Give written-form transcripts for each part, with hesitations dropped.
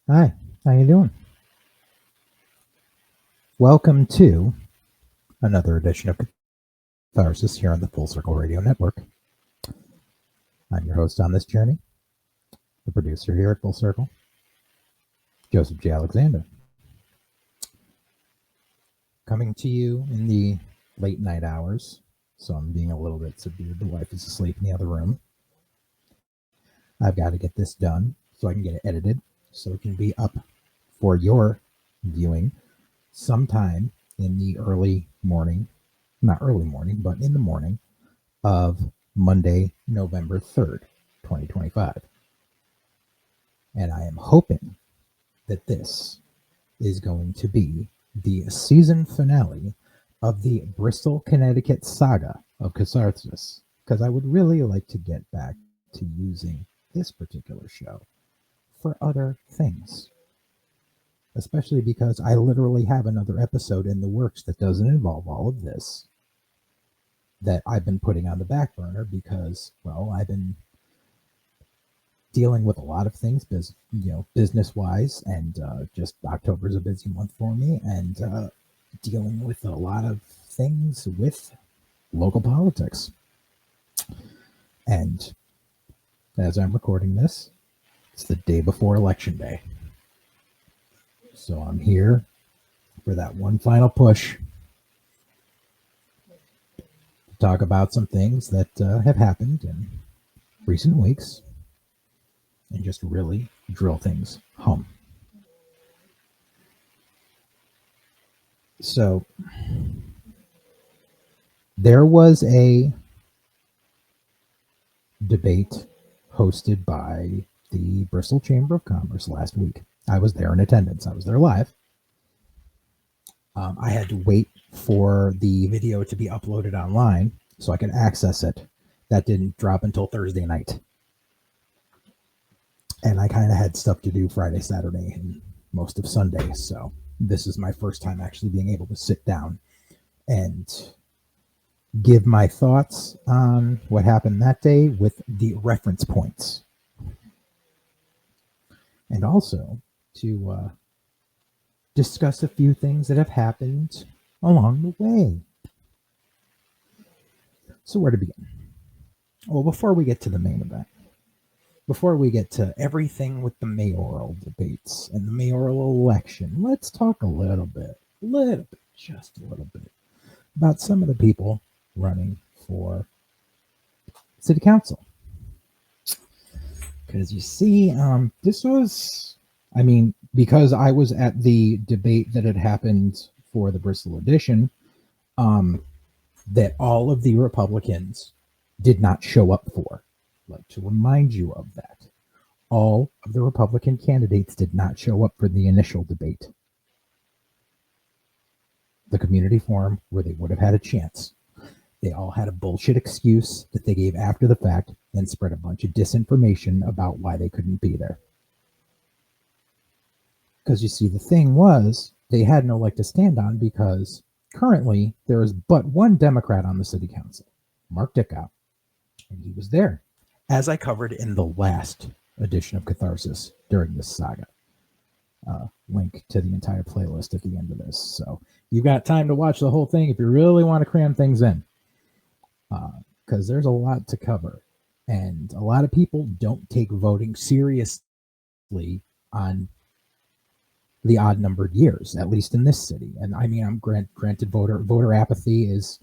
Hi, how you doing? Welcome to another edition of Catharsis here on the Full Circle Radio Network. I'm your host on this journey, the producer here at Full Circle, Joseph J. Alexander. Coming to you in the late night hours, so I'm being a little bit subdued. The wife is asleep in the other room. I've got to get this done so I can get it edited so it can be up for your viewing sometime in the early morning, not early morning, but in the morning of Monday, November 3rd, 2025. And I am hoping that this is going to be the season finale of the Bristol, Connecticut saga of Catharsis, because I would really like to get back to using this particular show for other things. Especially because I literally have another episode in the works that doesn't involve all of this that I've been putting on the back burner because, well, I've been dealing with a lot of things, business-wise, and just October is a busy month for me, and dealing with a lot of things with local politics. And as I'm recording this, it's the day before Election Day. So I'm here for that one final push to talk about some things that have happened in recent weeks and just really drill things home. So there was a debate hosted by the Bristol Chamber of Commerce last week. I was there in attendance. I was there live. I had to wait for the video to be uploaded online so I could access it. That didn't drop until Thursday night. And I kind of had stuff to do Friday, Saturday, and most of Sunday. So this is my first time actually being able to sit down and give my thoughts on what happened that day with the reference points. And also to discuss a few things that have happened along the way. So where to begin? Well, before we get to the main event, before we get to everything with the mayoral debates and the mayoral election, let's talk just a little bit, about some of the people running for city council. Because you see, this was, because I was at the debate that had happened for the Bristol Edition, that all of the Republicans did not show up for. I'd like to remind you of that. All of the Republican candidates did not show up for the initial debate. The community forum where they would have had a chance. They all had a bullshit excuse that they gave after the fact and spread a bunch of disinformation about why they couldn't be there. Because you see, the thing was, they had no leg to stand on because currently there is but one Democrat on the city council, Mark Dickow, and he was there, as I covered in the last edition of Catharsis during this saga. Link to the entire playlist at the end of this. So you've got time to watch the whole thing if you really want to cram things in. Because there's a lot to cover. And a lot of people don't take voting seriously on the odd-numbered years, at least in this city. And I'm granted voter apathy is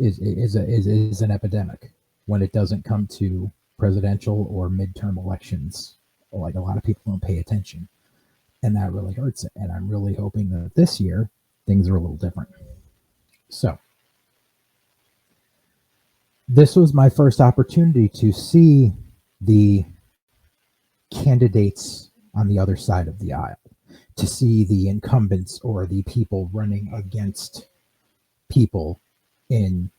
an epidemic when it doesn't come to presidential or midterm elections. Like, a lot of people don't pay attention, and that really hurts it. And I'm really hoping that this year things are a little different. So this was my first opportunity to see the candidates on the other side of the aisle, to see the incumbents or the people running against people in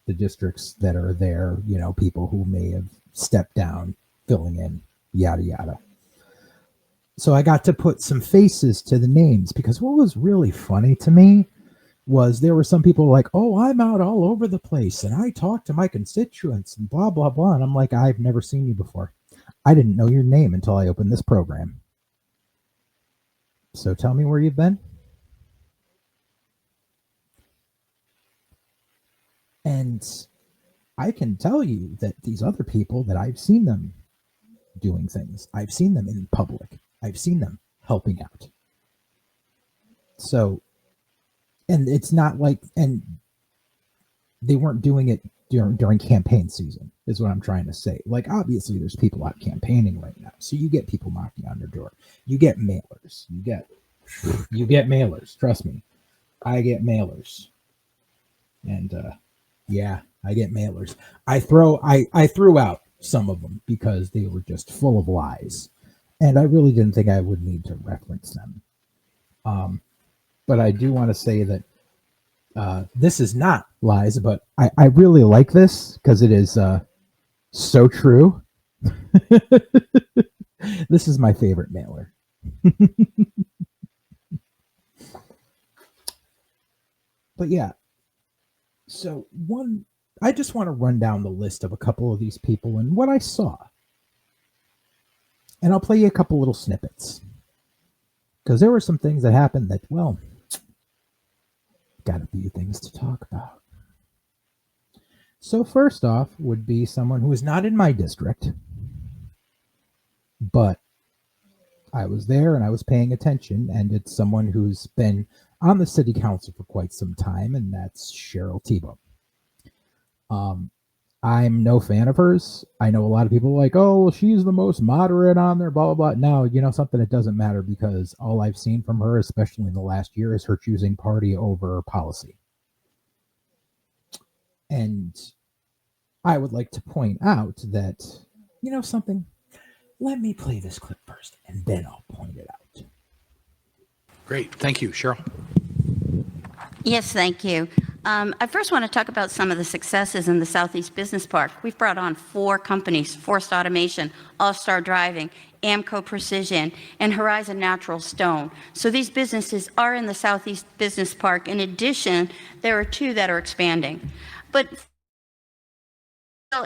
the districts that are there, people who may have stepped down, filling in, yada, yada. So I got to put some faces to the names, because what was really funny to me was there were some people like, oh, I'm out all over the place and I talk to my constituents and blah, blah, blah. And I'm like, I've never seen you before. I didn't know your name until I opened this program. So tell me where you've been. And I can tell you that these other people, that I've seen them doing things. I've seen them in public. I've seen them helping out. So, and it's not like, and they weren't doing it during campaign season, is what I'm trying to say. Like, obviously there's people out campaigning right now. So you get people knocking on their door. You get mailers. You get mailers. Trust me. I get mailers. And yeah, I get mailers. I threw out some of them because they were just full of lies. And I really didn't think I would need to reference them. But I do want to say that this is not lies, but I really like this because it is so true. This is my favorite mailer. But yeah, so I just want to run down the list of a couple of these people and what I saw. And I'll play you a couple little snippets. Because there were some things that happened that, well, got a few things to talk about. So first off would be someone who is not in my district, but I was there and I was paying attention, and it's someone who's been on the city council for quite some time, and that's Cheryl Tebow. I'm no fan of hers. I know a lot of people are like, oh, well, she's the most moderate on there, blah, blah, blah. No, you know something, it doesn't matter, because all I've seen from her, especially in the last year, is her choosing party over policy. And I would like to point out that, you know something, let me play this clip first, and then I'll point it out. Great. Thank you. Cheryl? Yes, thank you. I first want to talk about some of the successes in the Southeast Business Park. We've brought on 4 companies: Forced Automation, All-Star Driving, Amco Precision, and Horizon Natural Stone. So these businesses are in the Southeast Business Park. In addition, there are 2 that are expanding. But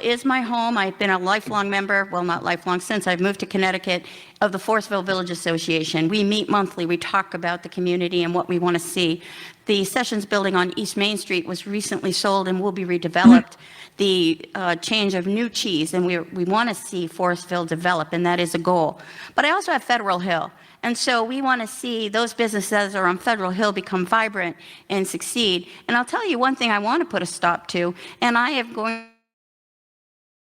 is my home. I've been a lifelong member, well, not lifelong, since I've moved to Connecticut, of the Forestville Village Association. We meet monthly. We talk about the community and what we want to see. The Sessions building on East Main Street was recently sold and will be redeveloped. The change of new cheese, and we want to see Forestville develop, and that is a goal. But I also have Federal Hill. And so we want to see those businesses that are on Federal Hill become vibrant and succeed. And I'll tell you one thing I want to put a stop to, and I am going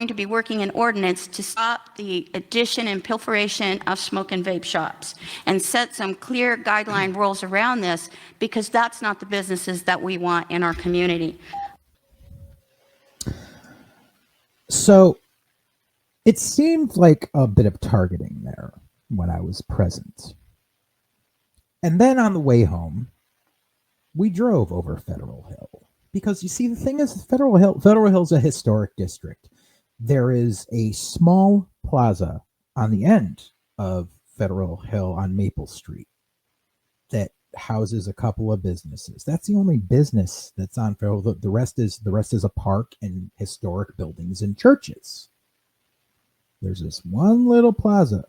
to be working an ordinance to stop the addition and pilferation of smoke and vape shops and set some clear guideline rules around this, because that's not the businesses that we want in our community. So it seemed like a bit of targeting there when I was present. And then on the way home, we drove over Federal Hill, because you see, the thing is, Federal Hill's a historic district. There is a small plaza on the end of Federal Hill on Maple Street that houses a couple of businesses. That's the only business that's on Federal. The rest is a park and historic buildings and churches. There's this one little plaza,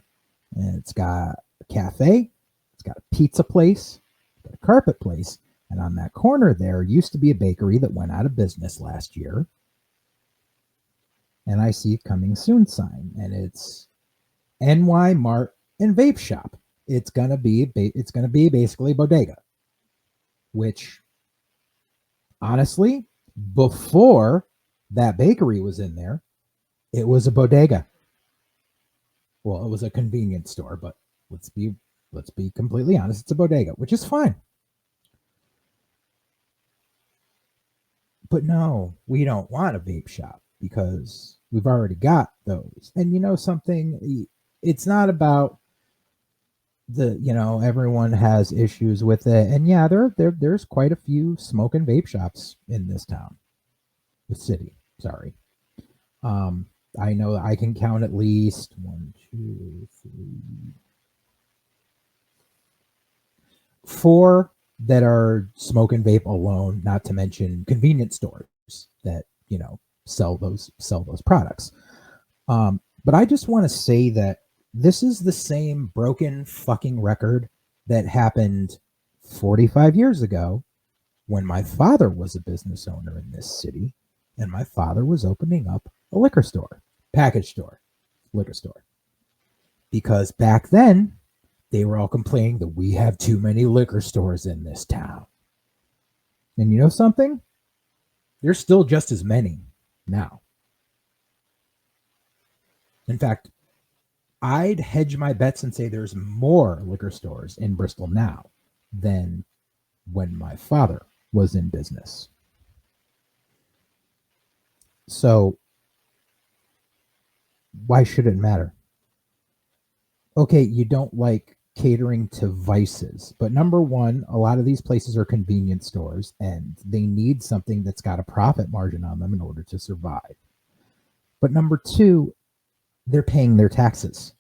and it's got a cafe, it's got a pizza place, it's got a carpet place, and on that corner there used to be a bakery that went out of business last year. And I see coming soon sign, and it's NY Mart and Vape Shop. It's gonna be basically bodega, which honestly, before that bakery was in there, it was a bodega. Well, it was a convenience store, but let's be completely honest, it's a bodega, which is fine. But no, we don't want a vape shop, because we've already got those. And you know something, it's not about everyone has issues with it. And yeah, there's quite a few smoke and vape shops in this town, the city, sorry. I know I can count at least 1, 2, 3, 4 that are smoke and vape alone, not to mention convenience stores that, sell those products. But I just want to say that this is the same broken fucking record that happened 45 years ago when my father was a business owner in this city, and my father was opening up a liquor store, package store, liquor store. Because back then, they were all complaining that we have too many liquor stores in this town. And you know something? There's still just as many now. In fact, I'd hedge my bets and say there's more liquor stores in Bristol now than when my father was in business. So why should it matter? Okay, you don't like catering to vices, but number one, a lot of these places are convenience stores and they need something that's got a profit margin on them in order to survive. But number two, they're paying their taxes,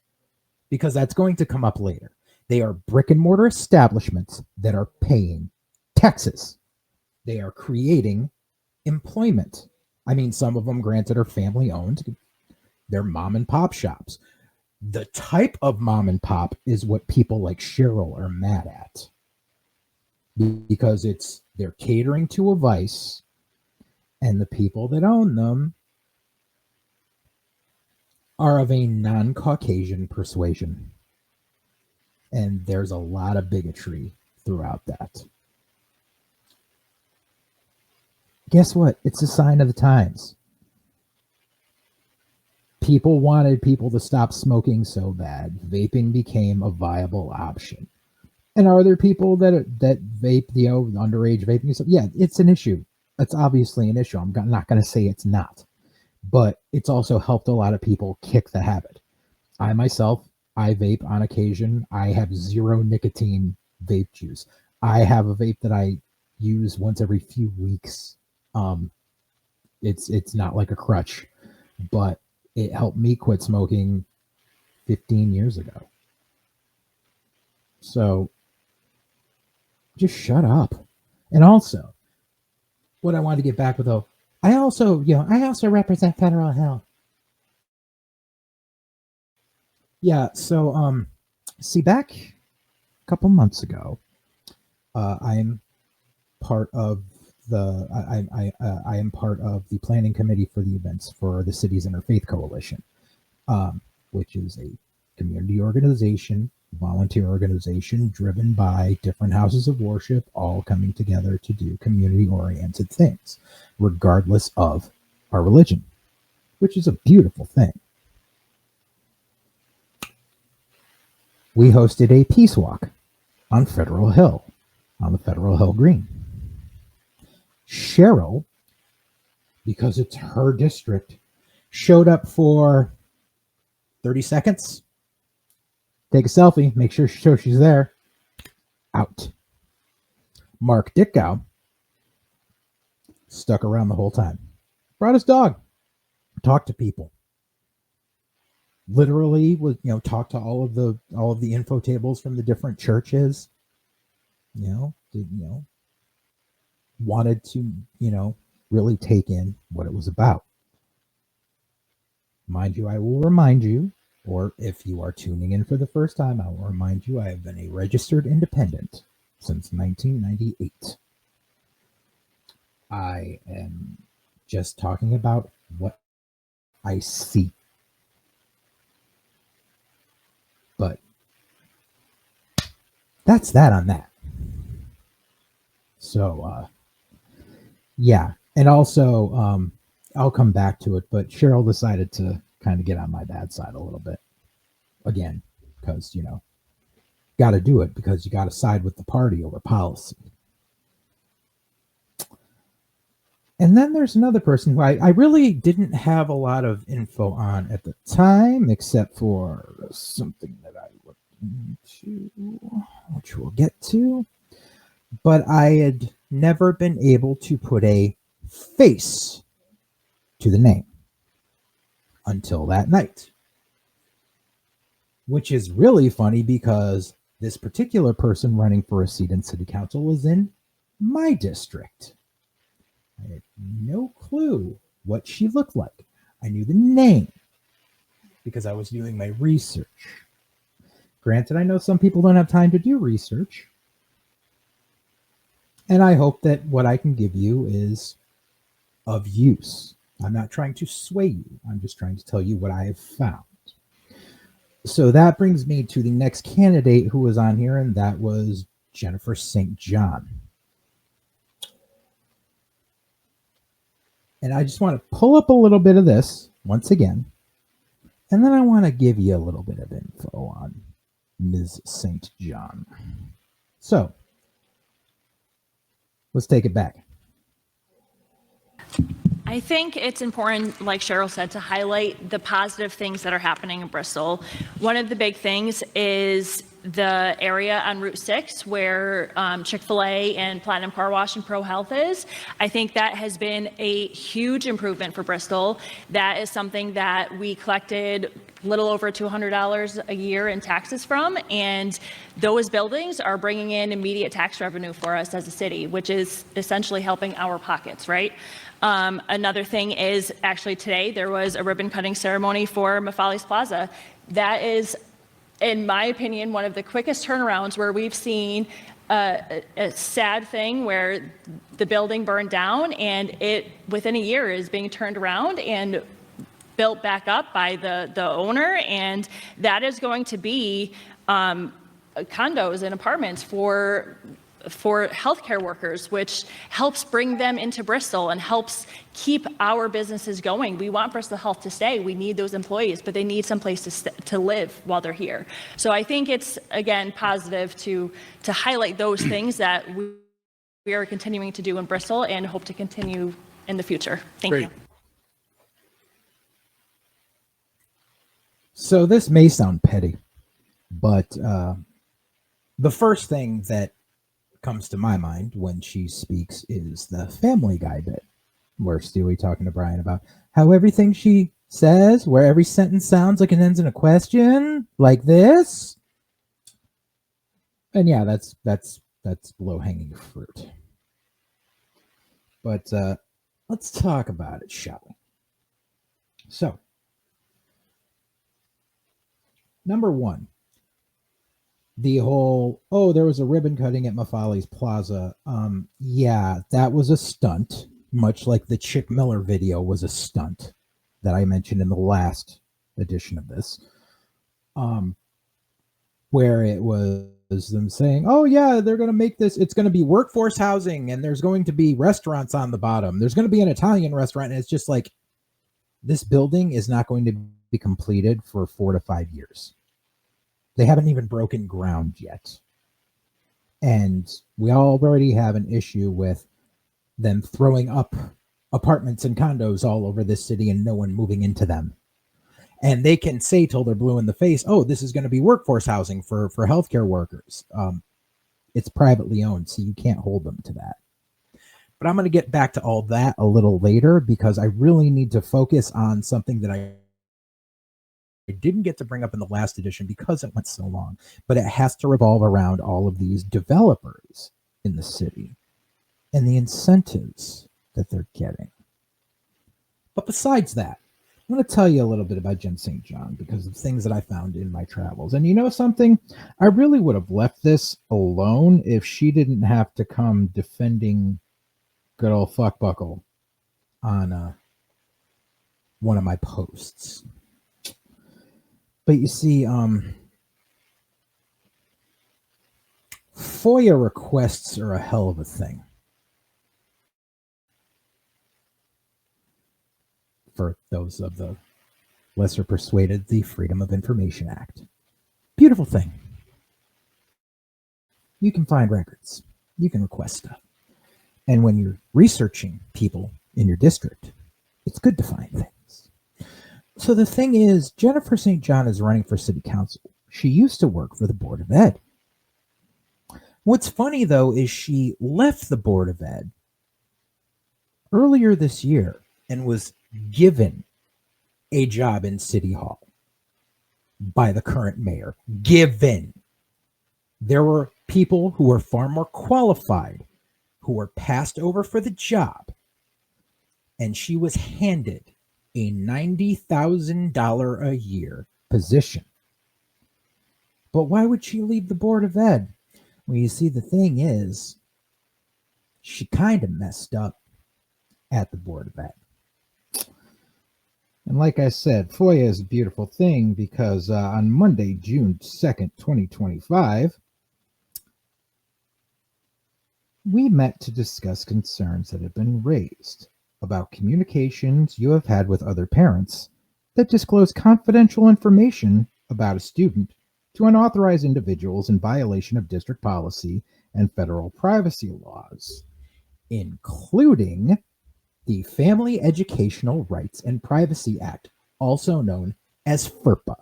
because that's going to come up later. They are brick and mortar establishments that are paying taxes. They are creating employment. I mean, some of them, granted, are family owned. They're mom and pop shops. The type of mom and pop is what people like Cheryl are mad at, because they're catering to a vice, and the people that own them are of a non-Caucasian persuasion. And there's a lot of bigotry throughout that. Guess what? It's a sign of the times. People wanted people to stop smoking so bad, vaping became a viable option. And are there people that vape, underage vaping? Yeah, it's an issue. It's obviously an issue. I'm not going to say it's not. But it's also helped a lot of people kick the habit. I myself, I vape on occasion. I have 0 nicotine vape juice. I have a vape that I use once every few weeks. It's not like a crutch, but it helped me quit smoking 15 years ago. So just shut up. And also, what I wanted to get back with, though, I also represent Federal Hill. Yeah, so see, back a couple months ago, I'm part of I am part of the planning committee for the events for the Cities Interfaith Coalition, which is a community organization, volunteer organization driven by different houses of worship, all coming together to do community-oriented things, regardless of our religion, which is a beautiful thing. We hosted a peace walk on Federal Hill, on the Federal Hill Green. Cheryl, because it's her district, showed up for 30 seconds, take a selfie, make sure she's there, out. Mark Dickow stuck around the whole time, brought his dog, talked to people, literally was, talked to all of the info tables from the different churches, wanted to, really take in what it was about. Mind you, I will remind you, or if you are tuning in for the first time, I will remind you, I have been a registered independent since 1998. I am just talking about what I see. But that's that on that. So, yeah. And also, I'll come back to it, but Cheryl decided to kind of get on my bad side a little bit. Again, because, got to do it because you got to side with the party over policy. And then there's another person who I really didn't have a lot of info on at the time, except for something that I looked into, which we'll get to. But I had never been able to put a face to the name until that night. Which is really funny because this particular person running for a seat in city council was in my district. I had no clue what she looked like. I knew the name because I was doing my research. Granted, I know some people don't have time to do research. And I hope that what I can give you is of use. I'm not trying to sway you. I'm just trying to tell you what I have found. So that brings me to the next candidate who was on here, and that was Jennifer St. John. And I just want to pull up a little bit of this once again, and then I want to give you a little bit of info on Ms. St. John. So let's take it back. I think it's important, like Cheryl said, to highlight the positive things that are happening in Bristol. One of the big things is the area on Route 6 where Chick-fil-A and Platinum Car Wash and Pro Health is. I think that has been a huge improvement for Bristol. That is something that we collected a little over $200 a year in taxes from, and those buildings are bringing in immediate tax revenue for us as a city, which is essentially helping our pockets, right? Another thing is actually today there was a ribbon cutting ceremony for Mafali's Plaza. That is, in my opinion, one of the quickest turnarounds where we've seen a sad thing where the building burned down and it within a year is being turned around and built back up by the owner, and that is going to be condos and apartments for healthcare workers, which helps bring them into Bristol and helps keep our businesses going. We want Bristol Health to stay. We need those employees, but they need some place to live while they're here. So I think it's, again, positive to highlight those things that we are continuing to do in Bristol and hope to continue in the future. Thank you. So this may sound petty, but the first thing that comes to my mind when she speaks is the Family Guy bit, where Stewie talking to Brian about how everything she says, where every sentence sounds like it ends in a question, like this. And yeah, that's low-hanging fruit. But let's talk about it, shall we? So, number one, the whole, oh, there was a ribbon cutting at Mafali's Plaza. Yeah, that was a stunt, much like the Chick Miller video was a stunt that I mentioned in the last edition of this, where it was them saying, oh yeah, they're going to make this, it's going to be workforce housing, and there's going to be restaurants on the bottom. There's going to be an Italian restaurant, and it's just like, this building is not going to be completed for 4 to 5 years. They haven't even broken ground yet. And we already have an issue with them throwing up apartments and condos all over this city and no one moving into them. And they can say till they're blue in the face, oh, this is going to be workforce housing for healthcare workers. It's privately owned, so you can't hold them to that. But I'm going to get back to all that a little later because I really need to focus on something that I didn't get to bring up in the last edition because it went so long, but it has to revolve around all of these developers in the city and the incentives that they're getting. But besides that, I'm going to tell you a little bit about Jen St. John because of things that I found in my travels. And you know something? I really would have left this alone if she didn't have to come defending good old fuckbuckle on one of my posts. But you see, FOIA requests are a hell of a thing. For those of the lesser persuaded, the Freedom of Information Act. Beautiful thing. You can find records. You can request stuff. And when you're researching people in your district, it's good to find things. So the thing is, Jennifer St. John is running for city council. She used to work for the Board of Ed. What's funny, though, is she left the Board of Ed earlier this year and was given a job in City Hall by the current mayor. Given. There were people who were far more qualified who were passed over for the job, and she was handed a $90,000 a year position. But why would she leave the Board of Ed? Well, you see, the thing is, she kind of messed up at the Board of Ed. And like I said, FOIA is a beautiful thing because on Monday, June 2nd, 2025, we met to discuss concerns that have been raised about communications you have had with other parents that disclose confidential information about a student to unauthorized individuals in violation of district policy and federal privacy laws, including the Family Educational Rights and Privacy Act, also known as FERPA.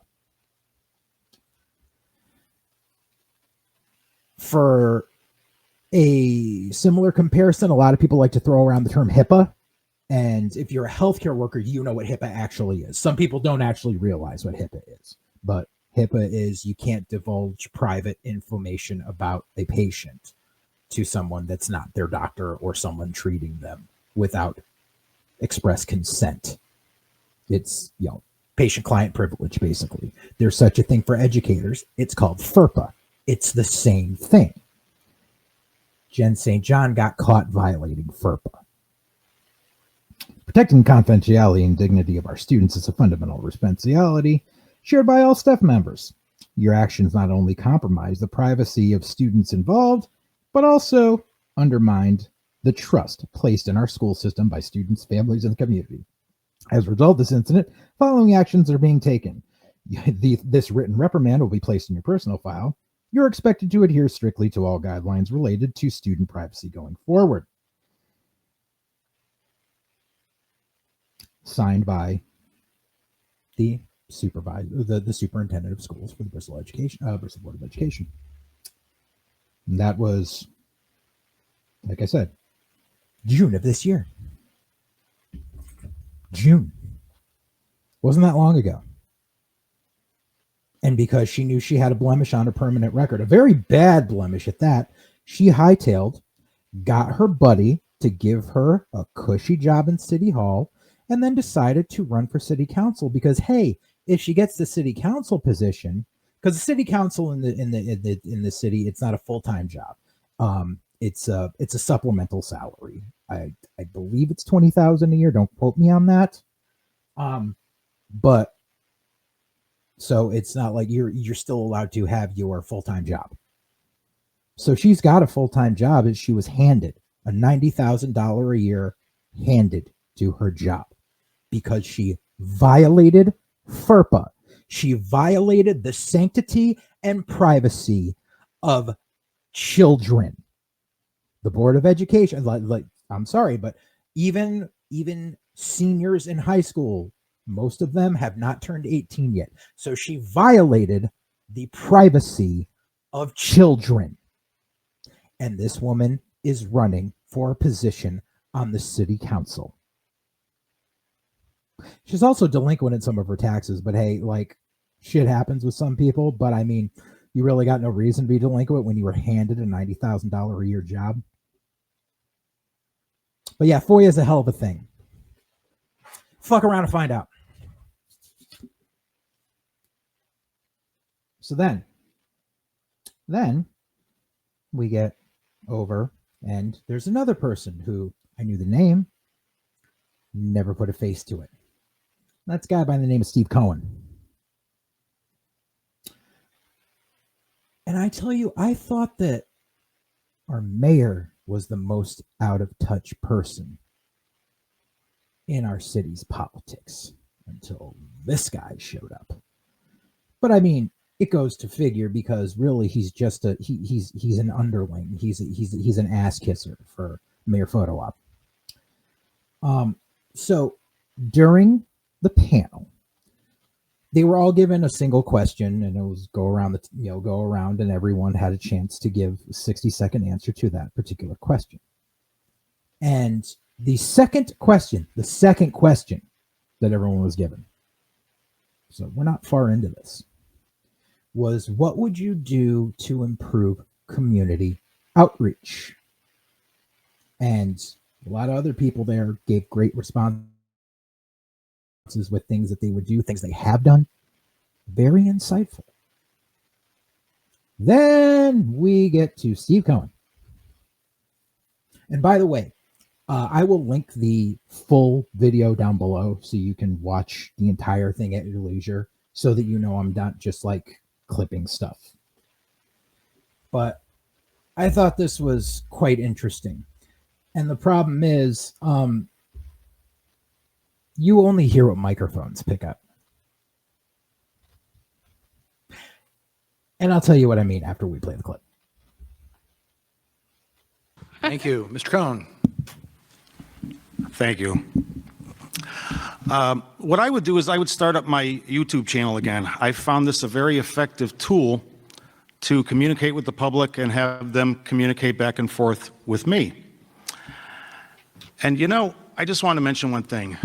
For a similar comparison, a lot of people like to throw around the term HIPAA. And if you're a healthcare worker, you know what HIPAA actually is. Some people don't actually realize what HIPAA is, but HIPAA is you can't divulge private information about a patient to someone that's not their doctor or someone treating them without express consent. It's, patient-client privilege, basically. There's such a thing for educators. It's called FERPA. It's the same thing. Jen St. John got caught violating FERPA. Protecting confidentiality and dignity of our students is a fundamental responsibility shared by all staff members. Your actions not only compromise the privacy of students involved, but also undermined the trust placed in our school system by students, families, and the community. As a result of this incident, following actions are being taken. This written reprimand will be placed in your personal file. You're expected to adhere strictly to all guidelines related to student privacy going forward. Signed by the supervisor, the superintendent of schools for the Bristol Board of Education. And that was, like I said, June of this year. June. Wasn't that long ago. And because she knew she had a blemish on her permanent record, a very bad blemish at that, she hightailed, got her buddy to give her a cushy job in City Hall, and then decided to run for city council because, hey, if she gets the city council position, because the city council in the city, it's not a full-time job. It's a supplemental salary. I believe it's $20,000 a year. Don't quote me on that. But so it's not like you're still allowed to have your full-time job. So she's got a full-time job, and she was handed a $90,000 a year handed to her job because she violated FERPA. She violated the sanctity and privacy of children. The Board of Education, I'm sorry, but even seniors in high school, most of them have not turned 18 yet. So she violated the privacy of children. And this woman is running for a position on the city council. She's also delinquent in some of her taxes, but hey, shit happens with some people. But I mean, you really got no reason to be delinquent when you were handed a $90,000 a year job. But yeah, FOIA is a hell of a thing. Fuck around and find out. So then we get over, and there's another person who I knew the name, never put a face to it. That's a guy by the name of Steve Cohen. And I tell you, I thought that our mayor was the most out of touch person in our city's politics until this guy showed up. But I mean, it goes to figure because really he's just he's an underling. He's an ass kisser for Mayor Photo Op. So during the panel, they were all given a single question, and it was go around, and everyone had a chance to give a 60-second answer to that particular question. And the second question that everyone was given, so we're not far into this, was what would you do to improve community outreach? And a lot of other people there gave great responses with things that they would do, things they have done. Very insightful. Then we get to Steve Cohen. And by the way, I will link the full video down below so you can watch the entire thing at your leisure so that you know I'm not just like clipping stuff. But I thought this was quite interesting. And the problem is, you only hear what microphones pick up. And I'll tell you what I mean after we play the clip. Thank you. Mr. Cohn. Thank you. What I would do is I would start up my YouTube channel again. I found this a very effective tool to communicate with the public and have them communicate back and forth with me. And you know, I just want to mention one thing.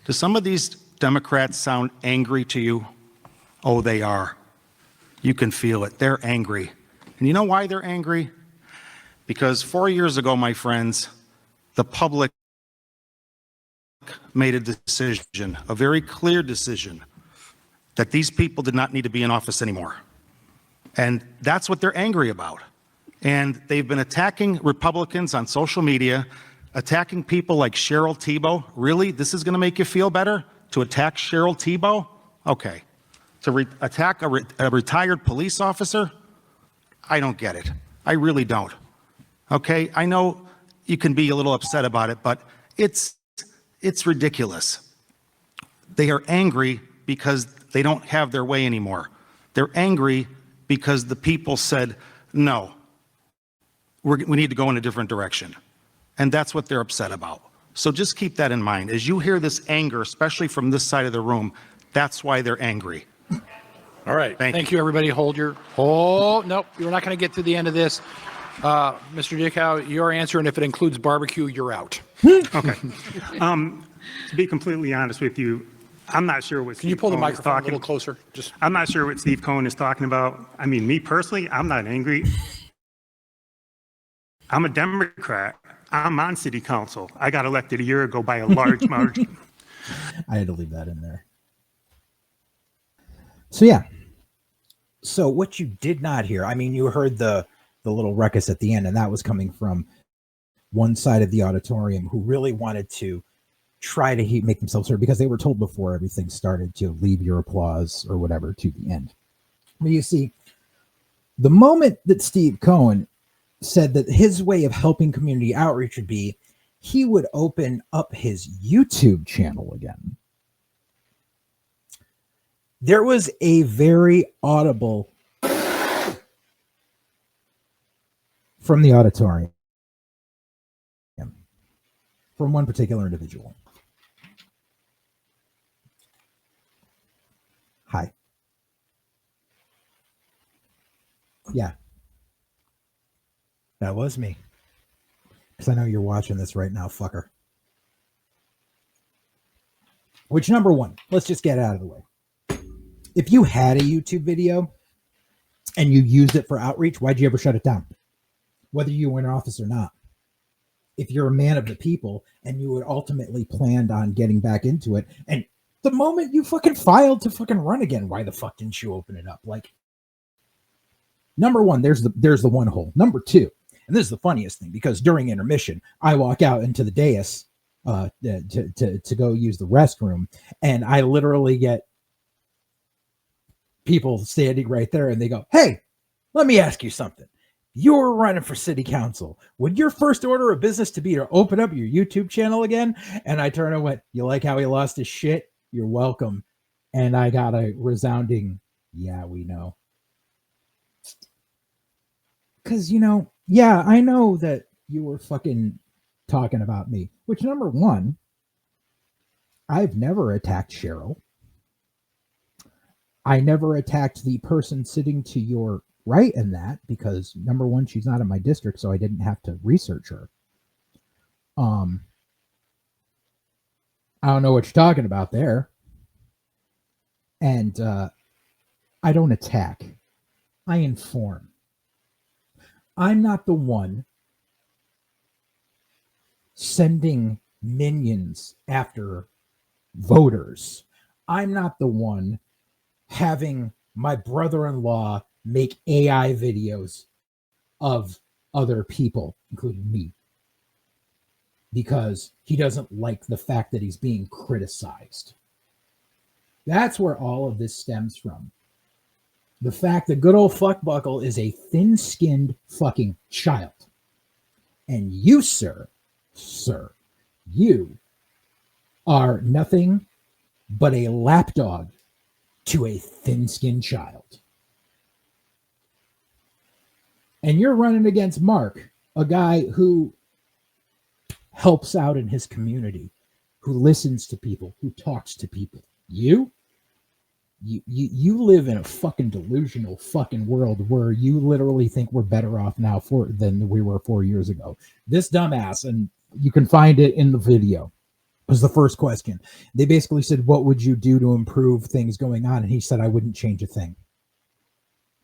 Do some of these Democrats sound angry to you? Oh, they are. You can feel it. They're angry. And you know why they're angry? Because 4 years ago, my friends, the public made a decision, a very clear decision, that these people did not need to be in office anymore. And that's what they're angry about. And they've been attacking Republicans on social media, attacking people like Cheryl Tebow. Really? This is going to make you feel better? To attack Cheryl Tebow? Okay. To attack a retired police officer? I don't get it. I really don't. Okay? I know you can be a little upset about it, but it's ridiculous. They are angry because they don't have their way anymore. They're angry because the people said, no, we need to go in a different direction. And that's what they're upset about. So just keep that in mind. As you hear this anger, especially from this side of the room, that's why they're angry. All right. Thank you, everybody. Nope, we're not going to get to the end of this. Mr. Dickow, your answer, and if it includes barbecue, you're out. Okay. To be completely honest with you, I'm not sure what Can you Steve pull the Cohen is microphone a talking. little closer? Just I'm not sure what Steve Cohen is talking about. I mean, me personally, I'm not angry. I'm a Democrat. I'm on city council. I got elected a year ago by a large margin. I had to leave that in there. So yeah. So what you did not hear, I mean, you heard the little ruckus at the end, and that was coming from one side of the auditorium who really wanted to try to make themselves heard because they were told before everything started to leave your applause or whatever to the end. But you see, the moment that Steve Cohen said that his way of helping community outreach would be he would open up his YouTube channel again, there was a very audible from the auditorium from one particular individual. Hi. Yeah. That was me. Because I know you're watching this right now, fucker. Which, number one, let's just get it out of the way. If you had a YouTube video and you used it for outreach, why'd you ever shut it down? Whether you were in office or not. If you're a man of the people and you had ultimately planned on getting back into it, and the moment you fucking filed to fucking run again, why the fuck didn't you open it up? Like, number one, there's the one hole. Number two, and this is the funniest thing, because during intermission, I walk out into the dais to go use the restroom, and I literally get people standing right there, and they go, "Hey, let me ask you something. You're running for city council. Would your first order of business to be to open up your YouTube channel again?" And I turned and went, "You like how he lost his shit? You're welcome." And I got a resounding, "Yeah, we know." Because, yeah, I know that you were fucking talking about me. Which, number one, I've never attacked Cheryl. I never attacked the person sitting to your right in that, because number one, she's not in my district, so I didn't have to research her. I don't know what you're talking about there. And I don't attack. I inform. I'm not the one sending minions after voters. I'm not the one having my brother-in-law make AI videos of other people, including me, because he doesn't like the fact that he's being criticized. That's where all of this stems from. The fact that good old fuckbuckle is a thin-skinned fucking child. And you, sir, you are nothing but a lapdog to a thin-skinned child. And you're running against Mark, a guy who helps out in his community, who listens to people, who talks to people. You live in a fucking delusional fucking world where you literally think we're better off now than we were 4 years ago. This dumbass, and you can find it in the video, was the first question. They basically said, what would you do to improve things going on? And he said, I wouldn't change a thing.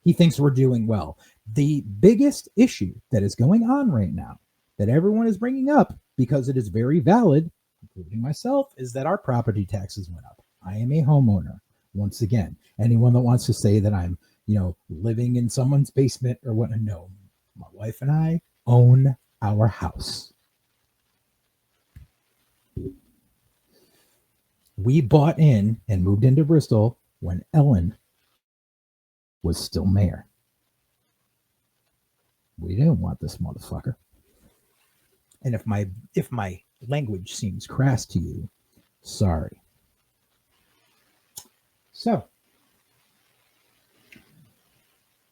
He thinks we're doing well. The biggest issue that is going on right now that everyone is bringing up, because it is very valid, including myself, is that our property taxes went up. I am a homeowner. Once again, anyone that wants to say that I'm, living in someone's basement or what, no, my wife and I own our house. We bought in and moved into Bristol when Ellen was still mayor. We didn't want this motherfucker. And if my language seems crass to you, sorry. So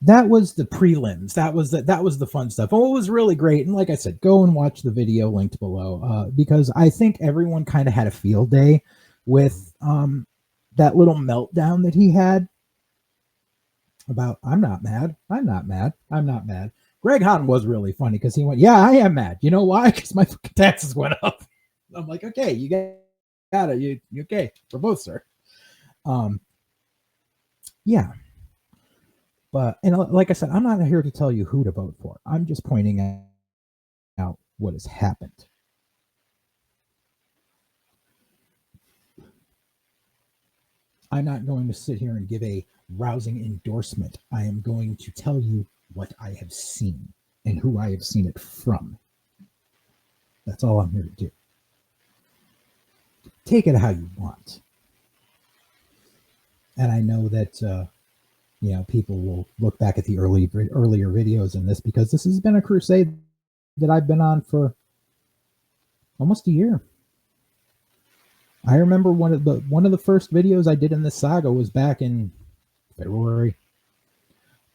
that was the prelims. That was the fun stuff. Oh, it was really great. And like I said, go and watch the video linked below, because I think everyone kind of had a field day with that little meltdown that he had about, I'm not mad. Greg Houghton was really funny because he went, yeah, I am mad. You know why? Because my fucking taxes went up. I'm like, okay, you got it. You okay? For both, sir. Yeah. But, and like I said, I'm not here to tell you who to vote for. I'm just pointing out what has happened. I'm not going to sit here and give a rousing endorsement. I am going to tell you what I have seen and who I have seen it from. That's all I'm here to do. Take it how you want. And I know that, people will look back at the earlier videos in this, because this has been a crusade that I've been on for almost a year. I remember one of the first videos I did in this saga was back in February.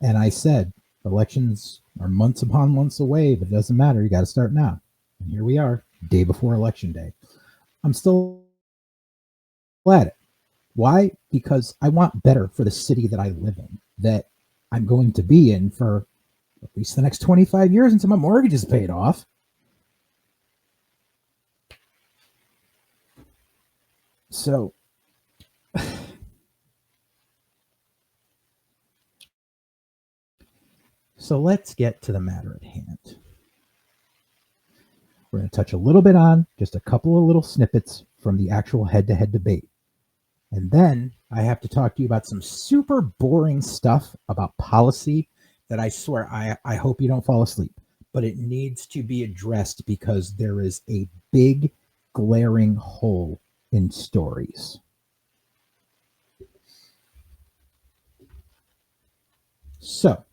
And I said, elections are months upon months away, but it doesn't matter. You got to start now. And here we are, day before election day. I'm still at it. Why? Because I want better for the city that I live in, that I'm going to be in for at least the next 25 years until my mortgage is paid off. So, let's get to the matter at hand. We're going to touch a little bit on just a couple of little snippets from the actual head-to-head debate. And then I have to talk to you about some super boring stuff about policy that I swear I hope you don't fall asleep. But it needs to be addressed because there is a big glaring hole in stories. So, a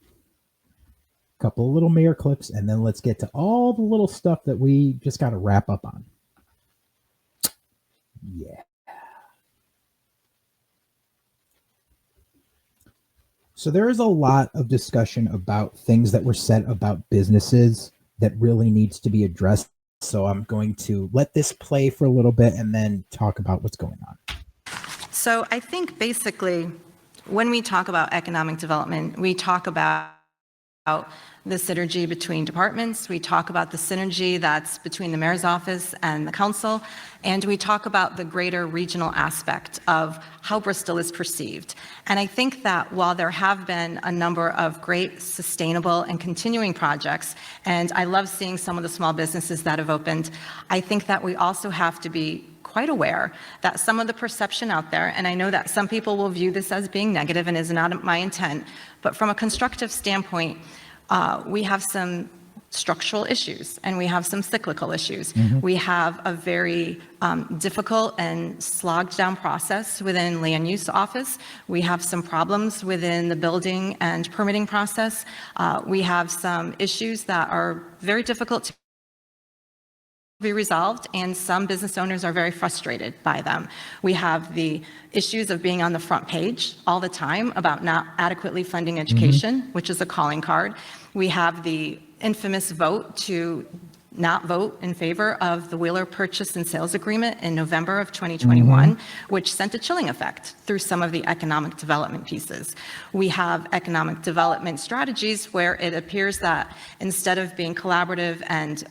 couple of little mayor clips, and then let's get to all the little stuff that we just got to wrap up on. Yeah. So there is a lot of discussion about things that were said about businesses that really needs to be addressed. So I'm going to let this play for a little bit and then talk about what's going on. So I think basically when we talk about economic development, we talk about the synergy between departments, we talk about the synergy that's between the mayor's office and the council, and we talk about the greater regional aspect of how Bristol is perceived. And I think that while there have been a number of great sustainable and continuing projects, and I love seeing some of the small businesses that have opened, I think that we also have to be quite aware that some of the perception out there, and I know that some people will view this as being negative and is not my intent, but from a constructive standpoint, we have some structural issues and we have some cyclical issues. We have a very difficult and slogged down process within land use office. We have some problems within the building and permitting process. We have some issues that are very difficult to be resolved, and some business owners are very frustrated by them. We have the issues of being on the front page all the time about not adequately funding education, which is a calling card. We have the infamous vote to not vote in favor of the Wheeler purchase and sales agreement in November of 2021, which sent a chilling effect through some of the economic development pieces. We have economic development strategies where it appears that instead of being collaborative and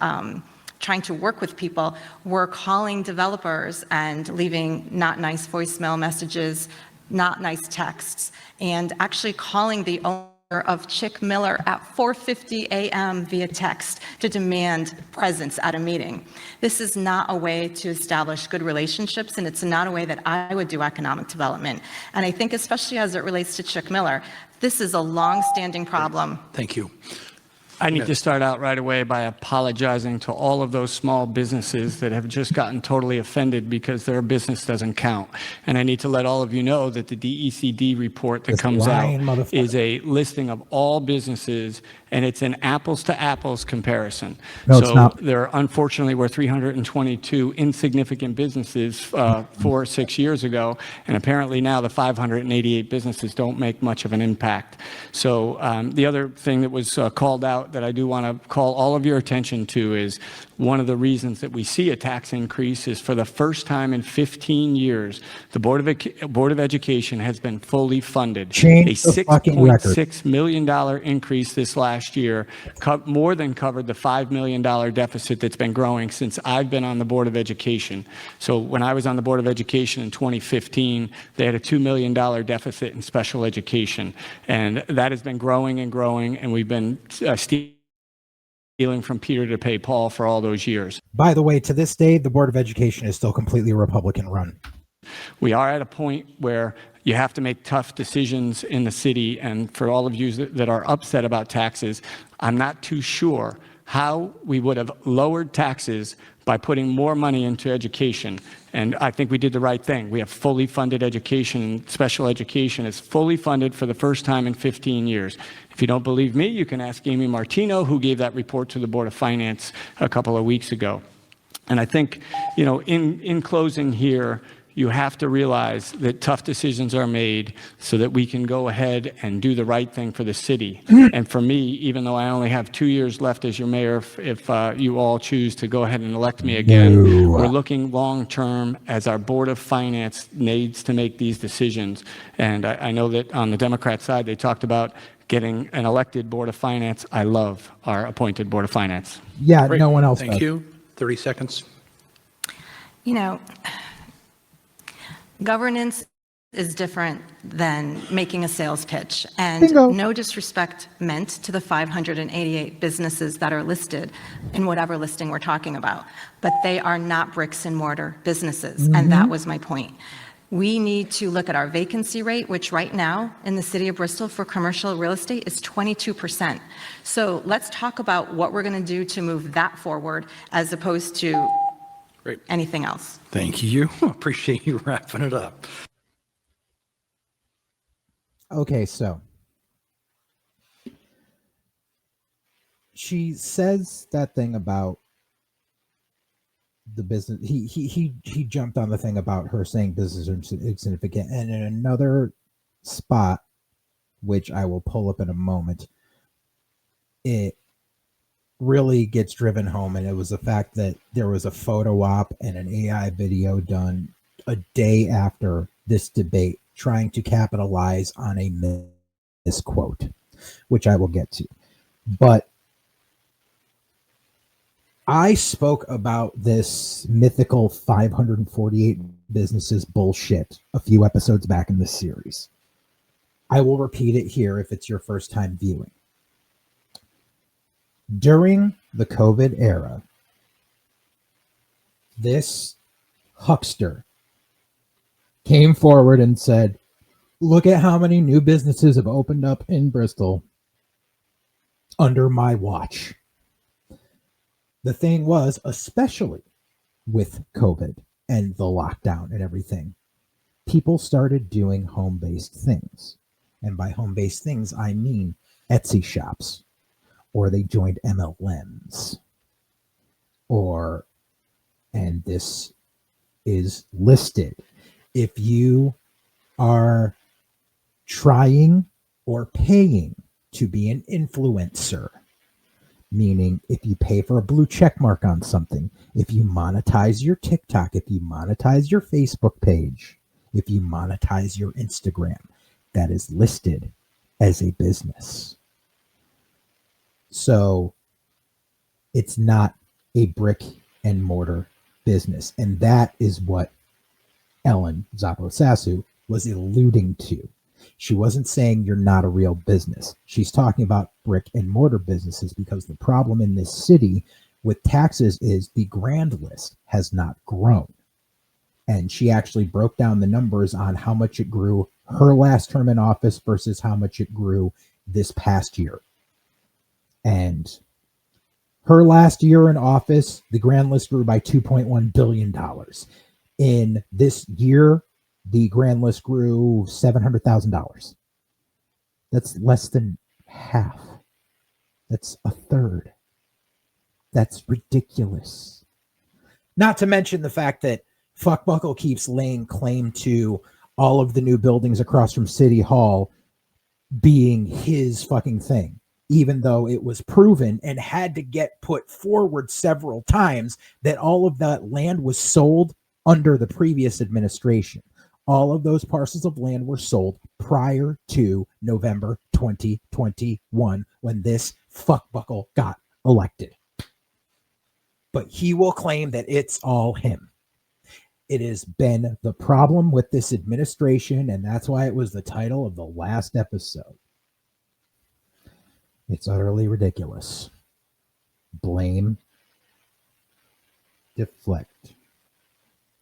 trying to work with people, we're calling developers and leaving not nice voicemail messages, not nice texts, and actually calling the owner of Chick Miller at 4:50 a.m. via text to demand presence at a meeting. This is not a way to establish good relationships, and it's not a way that I would do economic development. And I think especially as it relates to Chick Miller, this is a long-standing problem. Thank you. I need to start out right away by apologizing to all of those small businesses that have just gotten totally offended because their business doesn't count. And I need to let all of you know that the DECD report that comes out is a listing of all businesses, and it's an apples to apples comparison. No, it's not. There unfortunately were 322 insignificant businesses 4 or 6 years ago, and apparently now the 588 businesses don't make much of an impact. So the other thing that was called out that I do want to call all of your attention to is one of the reasons that we see a tax increase is for the first time in 15 years, the Board of Education has been fully funded. Change the fucking record. $6.6 million increase this last year more than covered the $5 million deficit that's been growing since I've been on the Board of Education. So when I was on the Board of Education in 2015, they had a $2 million deficit in special education. And that has been growing and growing, and we've been stealing from Peter to pay Paul for all those years. By the way, to this day, the Board of Education is still completely Republican run. We are at a point where you have to make tough decisions in the city, and for all of you that are upset about taxes, I'm not too sure how we would have lowered taxes by putting more money into education. And I think we did the right thing. We have fully funded education. Special education is fully funded for the first time in 15 years. If you don't believe me, you can ask Amy Martino, who gave that report to the Board of Finance a couple of weeks ago. And I think, you know, in closing here, you have to realize that tough decisions are made so that we can go ahead and do the right thing for the city. And for me, even though I only have 2 years left as your mayor, if you all choose to go ahead and elect me again, we're looking long-term as our Board of Finance needs to make these decisions. And I know that on the Democrat side, they talked about getting an elected Board of Finance. I love our appointed Board of Finance. Yeah, Great. no one else Thank does. you. 30 seconds. You know, governance is different than making a sales pitch. And Bingo. No disrespect meant to the 588 businesses that are listed in whatever listing we're talking about, but they are not bricks and mortar businesses. And that was my point. We need to look at our vacancy rate, which right now in the city of Bristol for commercial real estate is 22%. So let's talk about what we're going to do to move that forward as opposed to Great. anything else. Thank you. Appreciate you wrapping it up. Okay, so she says that thing about the business. He jumped on the thing about her saying business is insignificant, and in another spot, which I will pull up in a moment, it really gets driven home, and it was the fact that there was a photo op and an AI video done a day after this debate trying to capitalize on a misquote, which I will get to. But I spoke about this mythical 548 businesses bullshit a few episodes back in this series. I will repeat it here if it's your first time viewing. During the COVID era, this huckster came forward and said, look at how many new businesses have opened up in Bristol under my watch. The thing was, especially with COVID and the lockdown and everything, people started doing home-based things. And by home-based things, I mean Etsy shops, or they joined MLMs, and this is listed. If you are trying or paying to be an influencer, meaning if you pay for a blue check mark on something, if you monetize your TikTok, if you monetize your Facebook page, if you monetize your Instagram, that is listed as a business. So it's not a brick and mortar business. And that is what Ellen Zappo-Sassu was alluding to. She wasn't saying you're not a real business. She's talking about brick and mortar businesses, because the problem in this city with taxes is the grand list has not grown. And she actually broke down the numbers on how much it grew her last term in office versus how much it grew this past year. And her last year in office, the grand list grew by $2.1 billion. In this year, the grand list grew $700,000. That's less than half. That's a third. That's ridiculous. Not to mention the fact that Fuckbuckle keeps laying claim to all of the new buildings across from City Hall being his fucking thing, even though it was proven and had to get put forward several times that all of that land was sold under the previous administration. All of those parcels of land were sold prior to November 2021 when this fuckbuckle got elected. But he will claim that it's all him. It has been the problem with this administration, and that's why it was the title of the last episode. It's utterly ridiculous. Blame, deflect,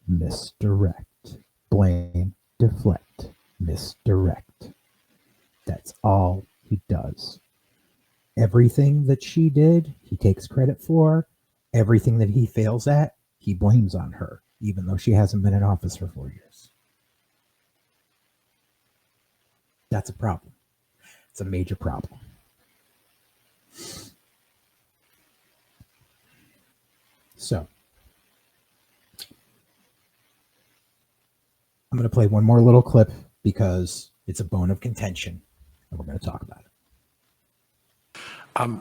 misdirect. Blame, deflect, misdirect. That's all he does. Everything that she did, he takes credit for. Everything that he fails at, he blames on her, even though she hasn't been in office for 4 years. That's a problem. It's a major problem. So, I'm going to play one more little clip because it's a bone of contention, and we're going to talk about it.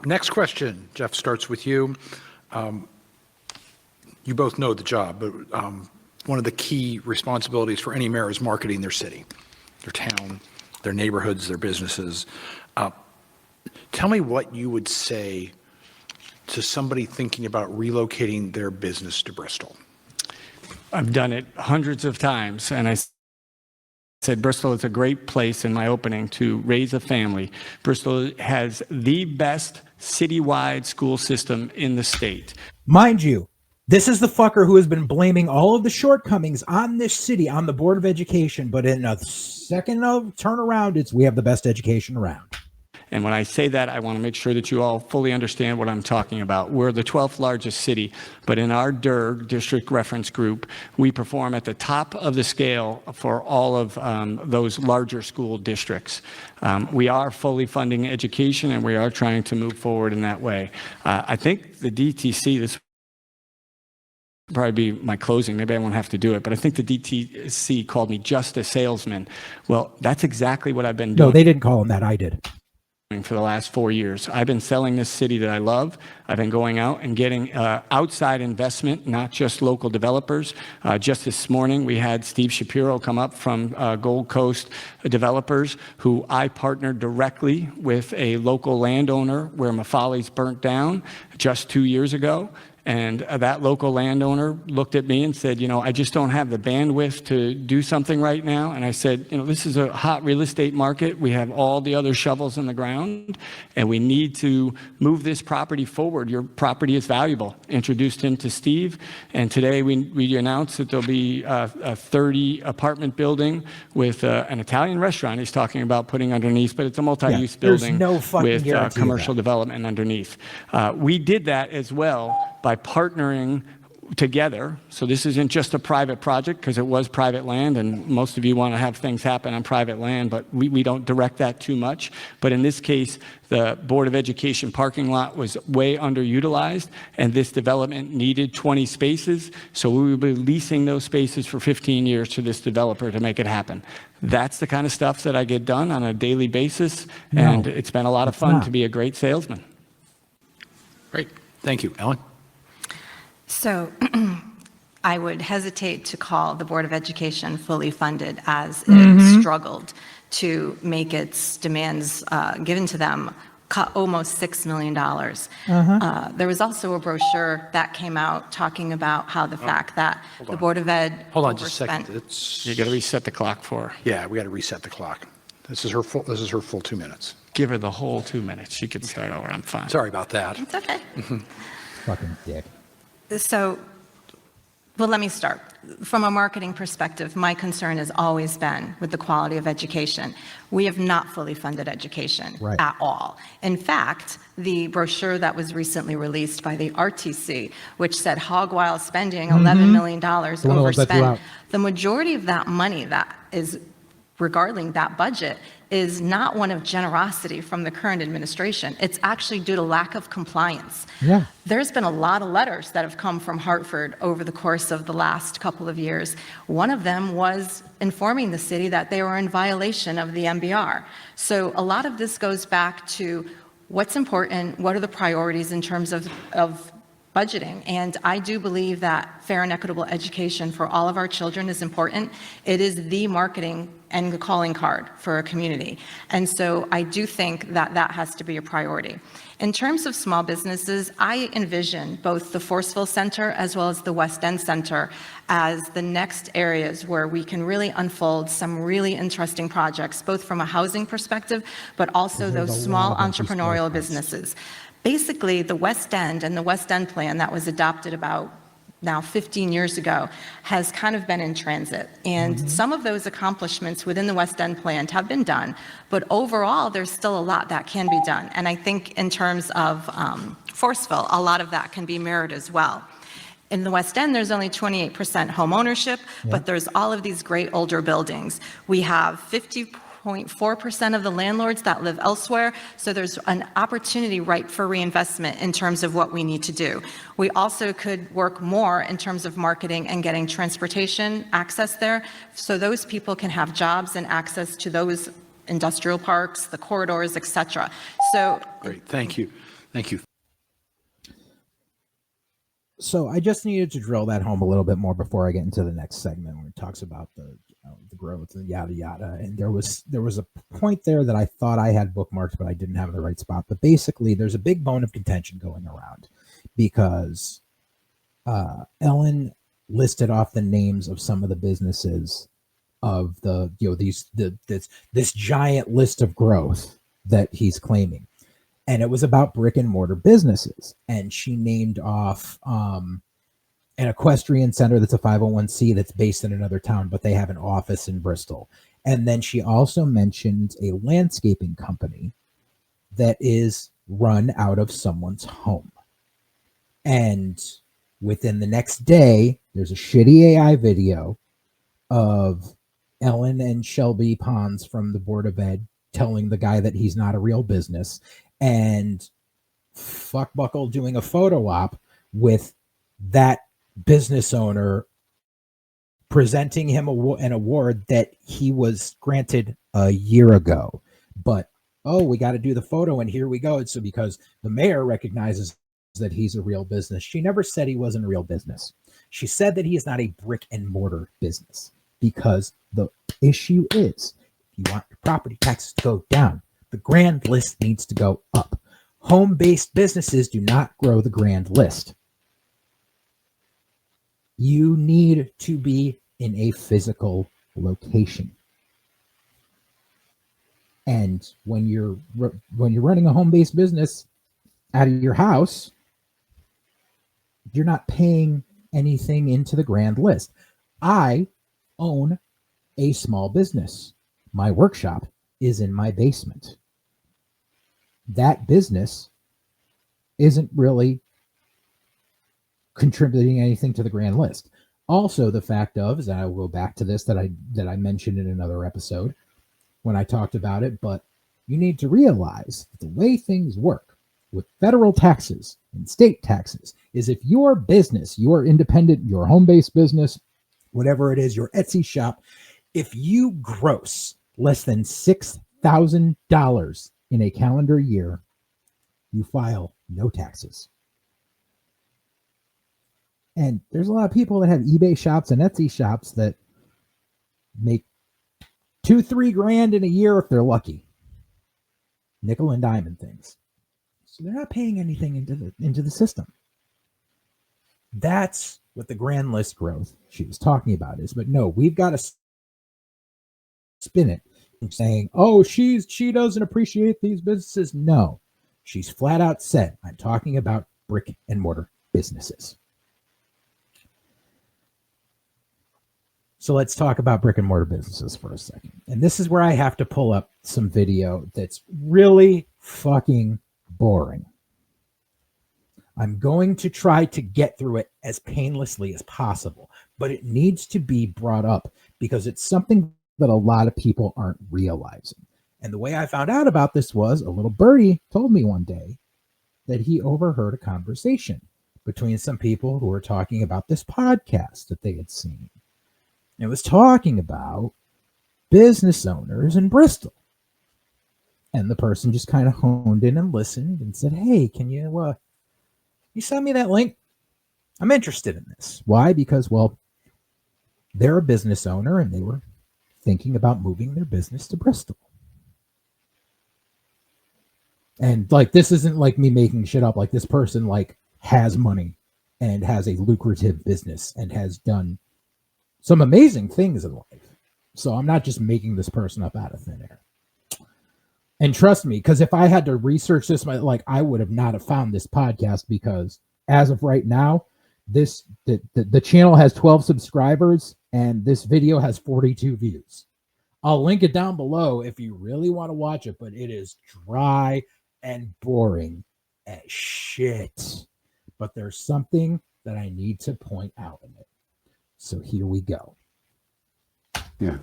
Next question, Jeff, starts with you. You both know the job, but one of the key responsibilities for any mayor is marketing their city, their town, their neighborhoods, their businesses. Tell me what you would say to somebody thinking about relocating their business to Bristol. I've done it hundreds of times, and I said Bristol is a great place in my opening to raise a family. Bristol has the best citywide school system in the state. Mind you, this is the fucker who has been blaming all of the shortcomings on this city, on the Board of Education, but in a second of turnaround, it's we have the best education around. And when I say that, I want to make sure that you all fully understand what I'm talking about. We're the 12th largest city, but in our DIRG, District Reference Group, we perform at the top of the scale for all of those larger school districts. We are fully funding education, and we are trying to move forward in that way. I think the DTC, this will probably be my closing, maybe I won't have to do it, but I think the DTC called me just a salesman. Well, that's exactly what I've been doing. No, they didn't call him that, I did. For the last 4 years. I've been selling this city that I love. I've been going out and getting outside investment, not just local developers. Just this morning, we had Steve Shapiro come up from Gold Coast developers who I partnered directly with a local landowner where Mafali's burnt down just 2 years ago. And that local landowner looked at me and said, I just don't have the bandwidth to do something right now. And I said, this is a hot real estate market. We have all the other shovels in the ground, and we need to move this property forward. Your property is valuable. Introduced him to Steve, and today we announced that there'll be a 30 apartment building with an Italian restaurant he's talking about putting underneath, but it's a multi-use building no fucking with guarantee of commercial that. development underneath. We did that as well by partnering together. So this isn't just a private project, because it was private land, and most of you want to have things happen on private land, but we don't direct that too much. But in this case, the Board of Education parking lot was way underutilized, and this development needed 20 spaces. So we will be leasing those spaces for 15 years to this developer to make it happen. That's the kind of stuff that I get done on a daily basis, and it's been a lot of fun to be a great salesman. Great. Thank you. Ellen? So I would hesitate to call the Board of Education fully funded, as it struggled to make its demands given to them cut almost $6 million. There was also a brochure that came out talking about how the fact that the Board of Ed Hold on just a overspent. second. You got to reset the clock for her. Yeah, we got to reset the clock. This is her full 2 minutes. Give her the whole 2 minutes. She could start over. I'm fine. Sorry about that. It's okay. Fucking dick. So, well, let me start. From a marketing perspective, my concern has always been with the quality of education. We have not fully funded education at all. In fact, the brochure that was recently released by the RTC, which said hog wild spending $11 million overspent, the majority of that money that is regarding that budget is not one of generosity from the current administration. It's actually due to lack of compliance. Yeah. There's been a lot of letters that have come from Hartford over the course of the last couple of years. One of them was informing the city that they were in violation of the MBR. So a lot of this goes back to what's important, what are the priorities in terms of budgeting. And I do believe that fair and equitable education for all of our children is important. It is the marketing and the calling card for a community. And so I do think that that has to be a priority. In terms of small businesses, I envision both the Forestville Center as well as the West End Center as the next areas where we can really unfold some really interesting projects, both from a housing perspective, but also those small entrepreneurial businesses. Basically, the West End and the West End plan that was adopted about now 15 years ago has kind of been in transit. And some of those accomplishments within the West End plan have been done, but overall, there's still a lot that can be done. And I think in terms of Forestville, a lot of that can be mirrored as well. In the West End, there's only 28% home ownership, but there's all of these great older buildings. We have 50.4% of the landlords that live elsewhere, so there's an opportunity ripe for reinvestment in terms of what we need to do. We also could work more in terms of marketing and getting transportation access there, so those people can have jobs and access to those industrial parks, the corridors, et cetera. So, Great. Thank you. Thank you. So I just needed to drill that home a little bit more before I get into the next segment where it talks about the growth and yada yada. And there was a point there that I thought I had bookmarked, but I didn't have the right spot. But basically, there's a big bone of contention going around because Ellen listed off the names of some of the businesses of this giant list of growth that he's claiming. And it was about brick and mortar businesses. And she named off an equestrian center that's a 501c that's based in another town, but they have an office in Bristol. And then she also mentioned a landscaping company that is run out of someone's home. And within the next day, there's a shitty AI video of Ellen and Shelby Pons from the Board of Ed telling the guy that he's not a real business, and Fuckbuckle doing a photo op with that business owner presenting him an award that he was granted a year ago. But, we got to do the photo, and here we go. It's because the mayor recognizes that he's a real business. She never said he wasn't a real business. She said that he is not a brick and mortar business, because the issue is, if you want your property taxes to go down, the grand list needs to go up. Home-based businesses do not grow the grand list. You need to be in a physical location. And when you're running a home-based business out of your house, you're not paying anything into the grand list. I own a small business. My workshop is in my basement. That business isn't really contributing anything to the grand list. Also, the fact of, as I will go back to this that I mentioned in another episode when I talked about it, but you need to realize that the way things work with federal taxes and state taxes is if your business, your independent, your home-based business, whatever it is, your Etsy shop, if you gross less than $6,000 in a calendar year, you file no taxes. And there's a lot of people that have eBay shops and Etsy shops that make $2-3 grand in a year if they're lucky. Nickel and diamond things. So they're not paying anything into the system. That's what the grand list growth she was talking about is. But no, we've got to spin it and saying, oh, she doesn't appreciate these businesses. No, she's flat out said, I'm talking about brick and mortar businesses. So let's talk about brick and mortar businesses for a second. And this is where I have to pull up some video that's really fucking boring. I'm going to try to get through it as painlessly as possible, but it needs to be brought up because it's something that a lot of people aren't realizing. And the way I found out about this was a little birdie told me one day that he overheard a conversation between some people who were talking about this podcast that they had seen. It was talking about business owners in Bristol. And the person just kind of honed in and listened and said, hey, can you send me that link? I'm interested in this. Why? Because, well, they're a business owner and they were thinking about moving their business to Bristol. And like, this isn't like me making shit up. Like, this person like has money and has a lucrative business and has done some amazing things in life. So I'm not just making this person up out of thin air. And trust me, because if I had to research this, I would have not have found this podcast because as of right now, the channel has 12 subscribers and this video has 42 views. I'll link it down below if you really want to watch it, but it is dry and boring as shit. But there's something that I need to point out in it. So here we go. Yeah.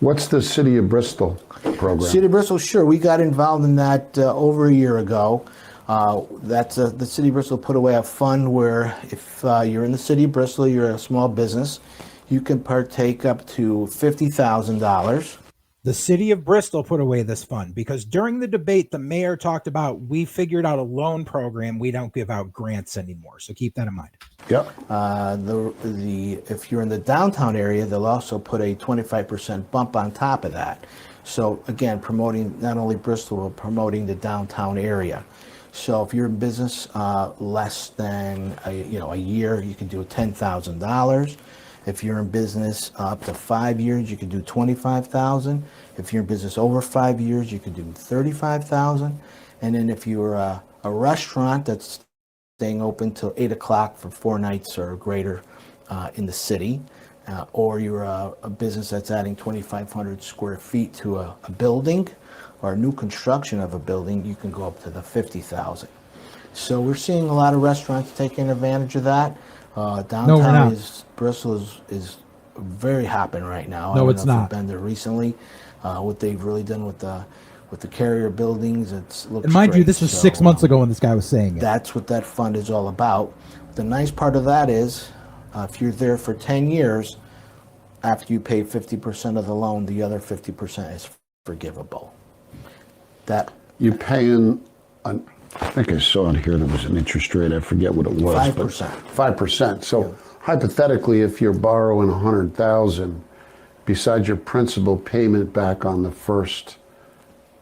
What's the City of Bristol program? City of Bristol, sure. We got involved in that over a year ago. The City of Bristol put away a fund where if you're in the City of Bristol, you're a small business, you can partake up to $50,000. The City of Bristol put away this fund because during the debate, the mayor talked about, we figured out a loan program. We don't give out grants anymore. So keep that in mind. Yep. If you're in the downtown area, they'll also put a 25% bump on top of that. So again, promoting not only Bristol, but promoting the downtown area. So if you're in business less than a year, you can do $10,000. If you're in business up to 5 years, you can do $25,000. If you're in business over 5 years, you can do $35,000. And then if you're a restaurant that's staying open till 8 o'clock for 4 nights or greater in the city, or you're a business that's adding 2,500 square feet to a building or a new construction of a building, you can go up to the $50,000. So we're seeing a lot of restaurants taking advantage of that. Downtown Bristol is very hopping right now. No, it's not. I've been there recently. What they've really done with the carrier buildings, looks and mind great. you, this was 6 months ago when this guy was saying it. That's what that fund is all about. The nice part of that is, if you're there for 10 years, after you pay 50% of the loan, the other 50% is forgivable. That You're paying, I think I saw it here, there was an interest rate, I forget what it was. 5%. 5%. So hypothetically, if you're borrowing $100,000, besides your principal payment back on the first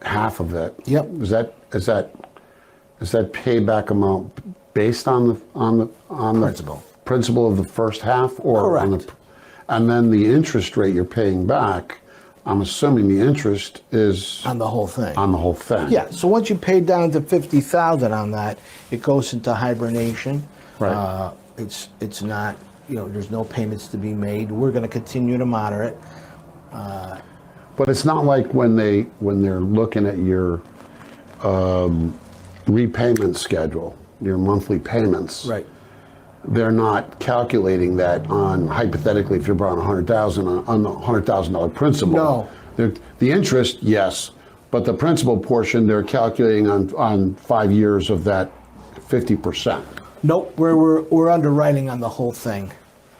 half of it. Yep. Is that payback amount based on the principal. principal of the first half, or on Correct. the, and then the interest rate you're paying back, I'm assuming the interest is On the whole thing. on the whole thing. Yeah, so once you pay down to 50,000 on that, it goes into hibernation. Right. It's not, there's no payments to be made. We're going to continue to monitor it. But it's not like when they're looking at your repayment schedule, your monthly payments. Right. They're not calculating that on, hypothetically, if you're borrowing 100,000 on the $100,000 principal. No. The interest, yes, but the principal portion they're calculating on 5 years of that 50%. Nope, we're underwriting on the whole thing.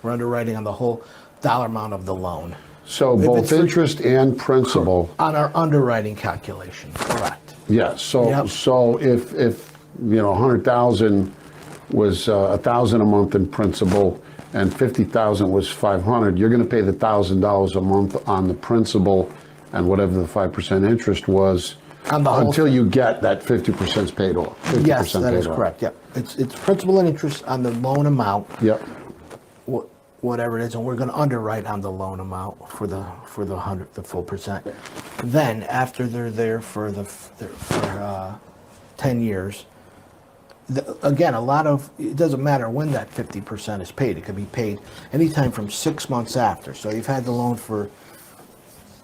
We're underwriting on the whole dollar amount of the loan. So If both it's for- interest and principal. On our underwriting calculation, correct. Yes. So Yep. so if 100,000 was 1,000 a month in principal and 50,000 was 500, you're going to pay the $1,000 a month on the principal and whatever the 5% interest was On the whole until you get that 50% is paid off. 50% Yes, that paid is off. correct, yep. It's principal and interest on the loan amount, Yep. whatever it is, and we're going to underwrite on the loan amount for the full percent. Then, after they're there for 10 years, again, it doesn't matter when that 50% is paid. It could be paid anytime from 6 months after. So you've had the loan for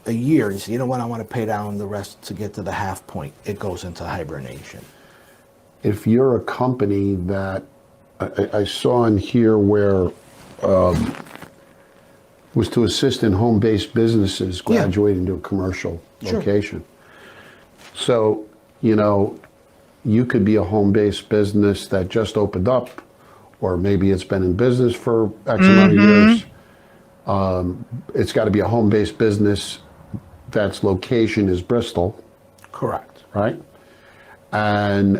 a year, you say, you know what, I want to pay down the rest to get to the half point. It goes into hibernation. If you're a company that I saw in here where was to assist in home-based businesses graduating to a commercial location. So, you could be a home-based business that just opened up, or maybe it's been in business for X amount of years. It's got to be a home-based business that's location is Bristol, Correct. right? And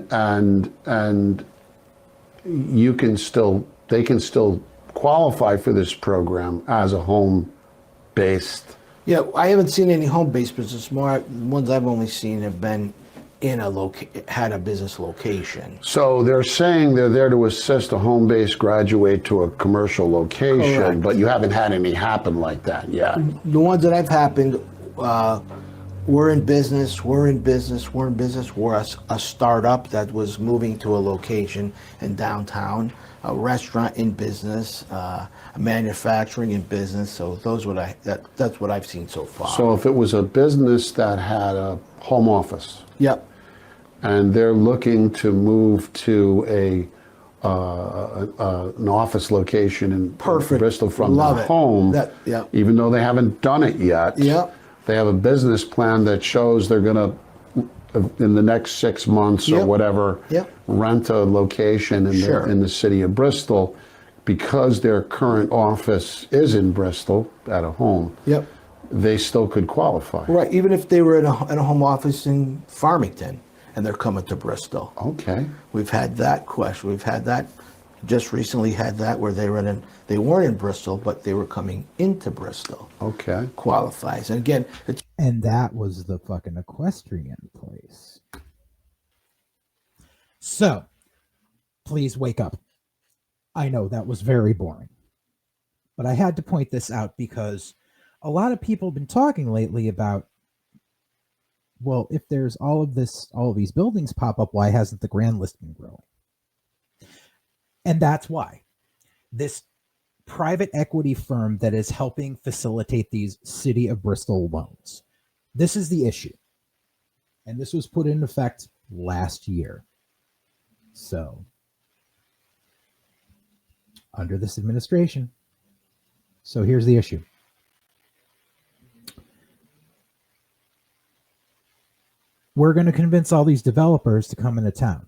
they can still qualify for this program as a home-based. Yeah, I haven't seen any home-based business. More, the ones I've only seen have been had a business location. So they're saying they're there to assist a home-based graduate to a commercial location, Correct. but you haven't had any happen like that yet. The ones that have happened, we're in business. We're a startup that was moving to a location in downtown, a restaurant in business, a manufacturing in business. So that's what I've seen so far. So if it was a business that had a home office, Yep. and they're looking to move to an office location in Perfect. Bristol from Love their it. home, Yep. even though they haven't done it yet, Yep. they have a business plan that shows they're going to, in the next 6 months or Yep. whatever, Yep. rent a location in, Sure. in the city of Bristol, because their current office is in Bristol at a home. Yep. They still could qualify. Right. Even if they were in a home office in Farmington and they're coming to Bristol. Okay. We've had that question. We've had that, just recently had that where they weren't in Bristol, but they were coming into Bristol. Okay. Qualifies. And again, And that was the fucking equestrian place. So, please wake up. I know that was very boring. But I had to point this out because a lot of people have been talking lately about, well, if there's all of these buildings pop up, why hasn't the grand list been growing? And that's why. This private equity firm that is helping facilitate these City of Bristol loans. This is the issue. And this was put in effect last year. So, under this administration. So here's the issue. We're going to convince all these developers to come into town.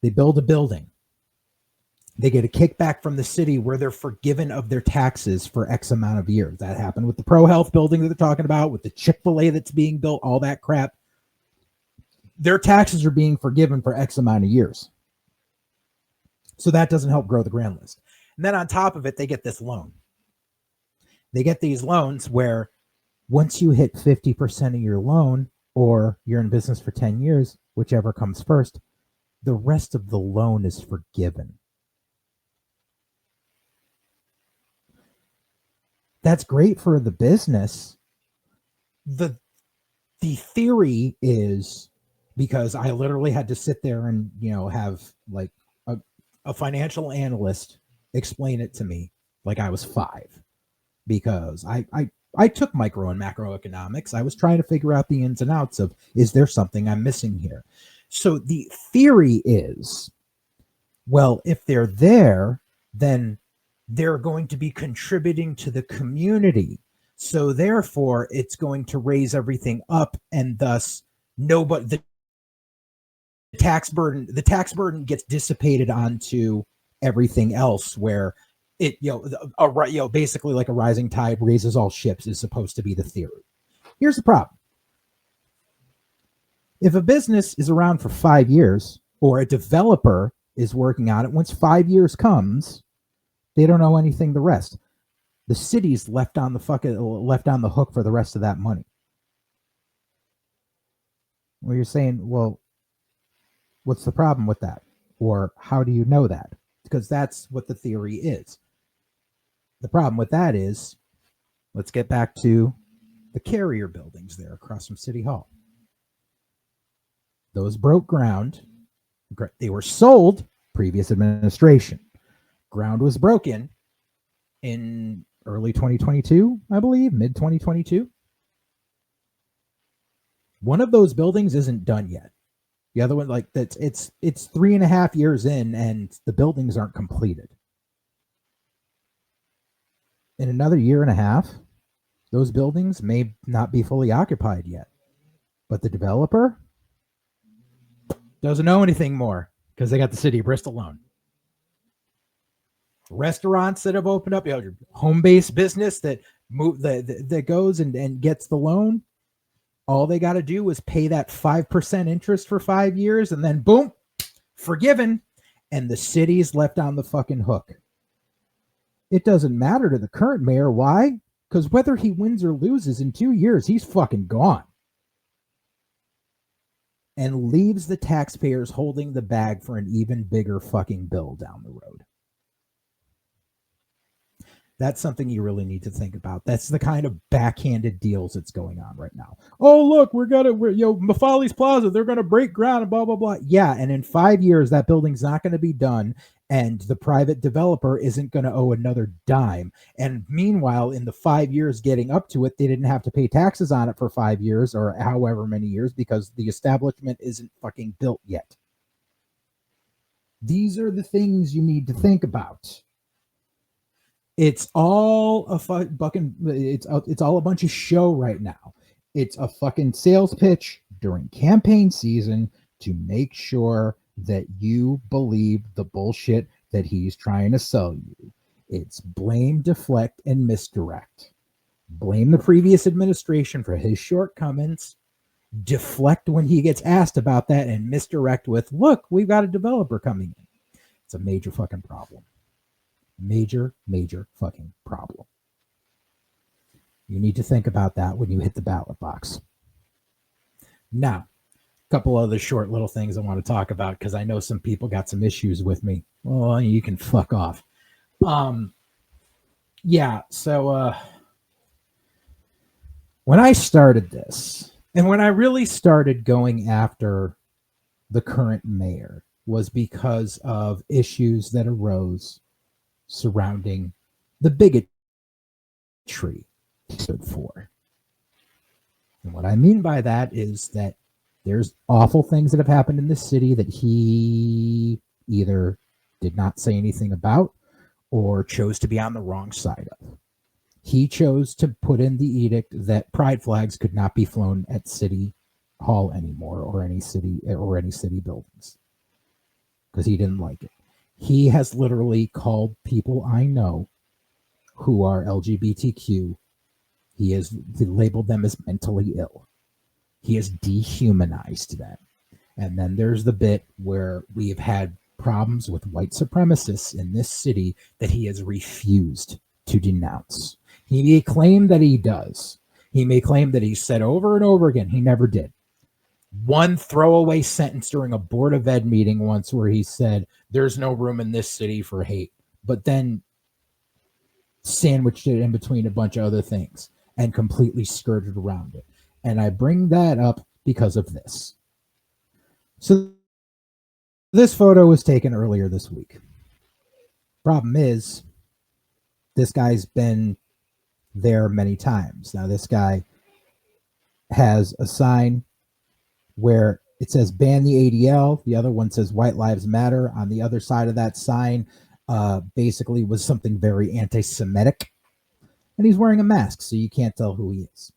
They build a building. They get a kickback from the city where they're forgiven of their taxes for X amount of years. That happened with the Pro Health building that they're talking about, with the Chick-fil-A that's being built, all that crap. Their taxes are being forgiven for X amount of years. So that doesn't help grow the grand list. And then on top of it, they get this loan. They get these loans where once you hit 50% of your loan, or you're in business for 10 years, whichever comes first, the rest of the loan is forgiven. that's great for the business. The theory is, because I literally had to sit there and, have like a financial analyst explain it to me like I was 5, because I took micro and macroeconomics. I was trying to figure out the ins and outs of, is there something I'm missing here? So the theory is, well, if they're there, then they're going to be contributing to the community. So therefore, it's going to raise everything up, and thus the tax burden gets dissipated onto everything else, where it basically like a rising tide raises all ships is supposed to be the theory. Here's the problem. If a business is around for 5 years, or a developer is working on it, once 5 years comes, they don't know anything the rest. The city's left on the hook for the rest of that money. Well, you're saying, well, what's the problem with that? Or how do you know that? Because that's what the theory is. The problem with that is, let's get back to the carrier buildings there across from City Hall. Those broke ground. They were sold previous administration. Ground was broken in early 2022, I believe, mid 2022. One of those buildings isn't done yet. The other one, like that's it's 3.5 years in, and the buildings aren't completed. In another 1.5 years, those buildings may not be fully occupied yet. But the developer doesn't know anything more, because they got the city of Bristol loan. Restaurants that have opened up, your home-based business that goes and gets the loan, all they got to do is pay that 5% interest for 5 years, and then boom, forgiven, and the city's left on the fucking hook. It doesn't matter to the current mayor. Why? Because whether he wins or loses in 2 years, he's fucking gone. And leaves the taxpayers holding the bag for an even bigger fucking bill down the road. That's something you really need to think about. That's the kind of backhanded deals that's going on right now. Oh, look, Mafali's Plaza, they're going to break ground and blah, blah, blah. Yeah, and in 5 years, that building's not going to be done, and the private developer isn't going to owe another dime. And meanwhile, in the 5 years getting up to it, they didn't have to pay taxes on it for 5 years or however many years, because the establishment isn't fucking built yet. These are the things you need to think about. It's all it's all a bunch of show right now. It's a fucking sales pitch during campaign season to make sure that you believe the bullshit that he's trying to sell you. It's blame, deflect, and misdirect. Blame the previous administration for his shortcomings, deflect when he gets asked about that, and misdirect with, look, we've got a developer coming in. It's a major fucking problem. Major fucking problem. You need to think about that when you hit the ballot box. Now, a couple other short little things I want to talk about, because I know some people got some issues with me. Well, you can fuck off. So when I started this, and when I really started going after the current mayor, was because of issues that arose surrounding the bigotry he stood for. And what I mean by that is that there's awful things that have happened in this city that he either did not say anything about or chose to be on the wrong side of. He chose to put in the edict that pride flags could not be flown at City Hall anymore, or any city buildings, because he didn't like it. He has literally called people I know who are LGBTQ, he has labeled them as mentally ill. He has dehumanized them. And then there's the bit where we have had problems with white supremacists in this city that he has refused to denounce. He may claim that he does. He may claim that he said over and over again. He never did. One throwaway sentence during a Board of Ed meeting once where he said, there's no room in this city for hate. But then sandwiched it in between a bunch of other things and completely skirted around it. And I bring that up because of this. So this photo was taken earlier this week. Problem is, this guy's been there many times. Now, this guy has a sign where it says ban the ADL. The other one says White Lives Matter. On the other side of that sign, basically was something very anti-Semitic. And he's wearing a mask, so you can't tell who he is.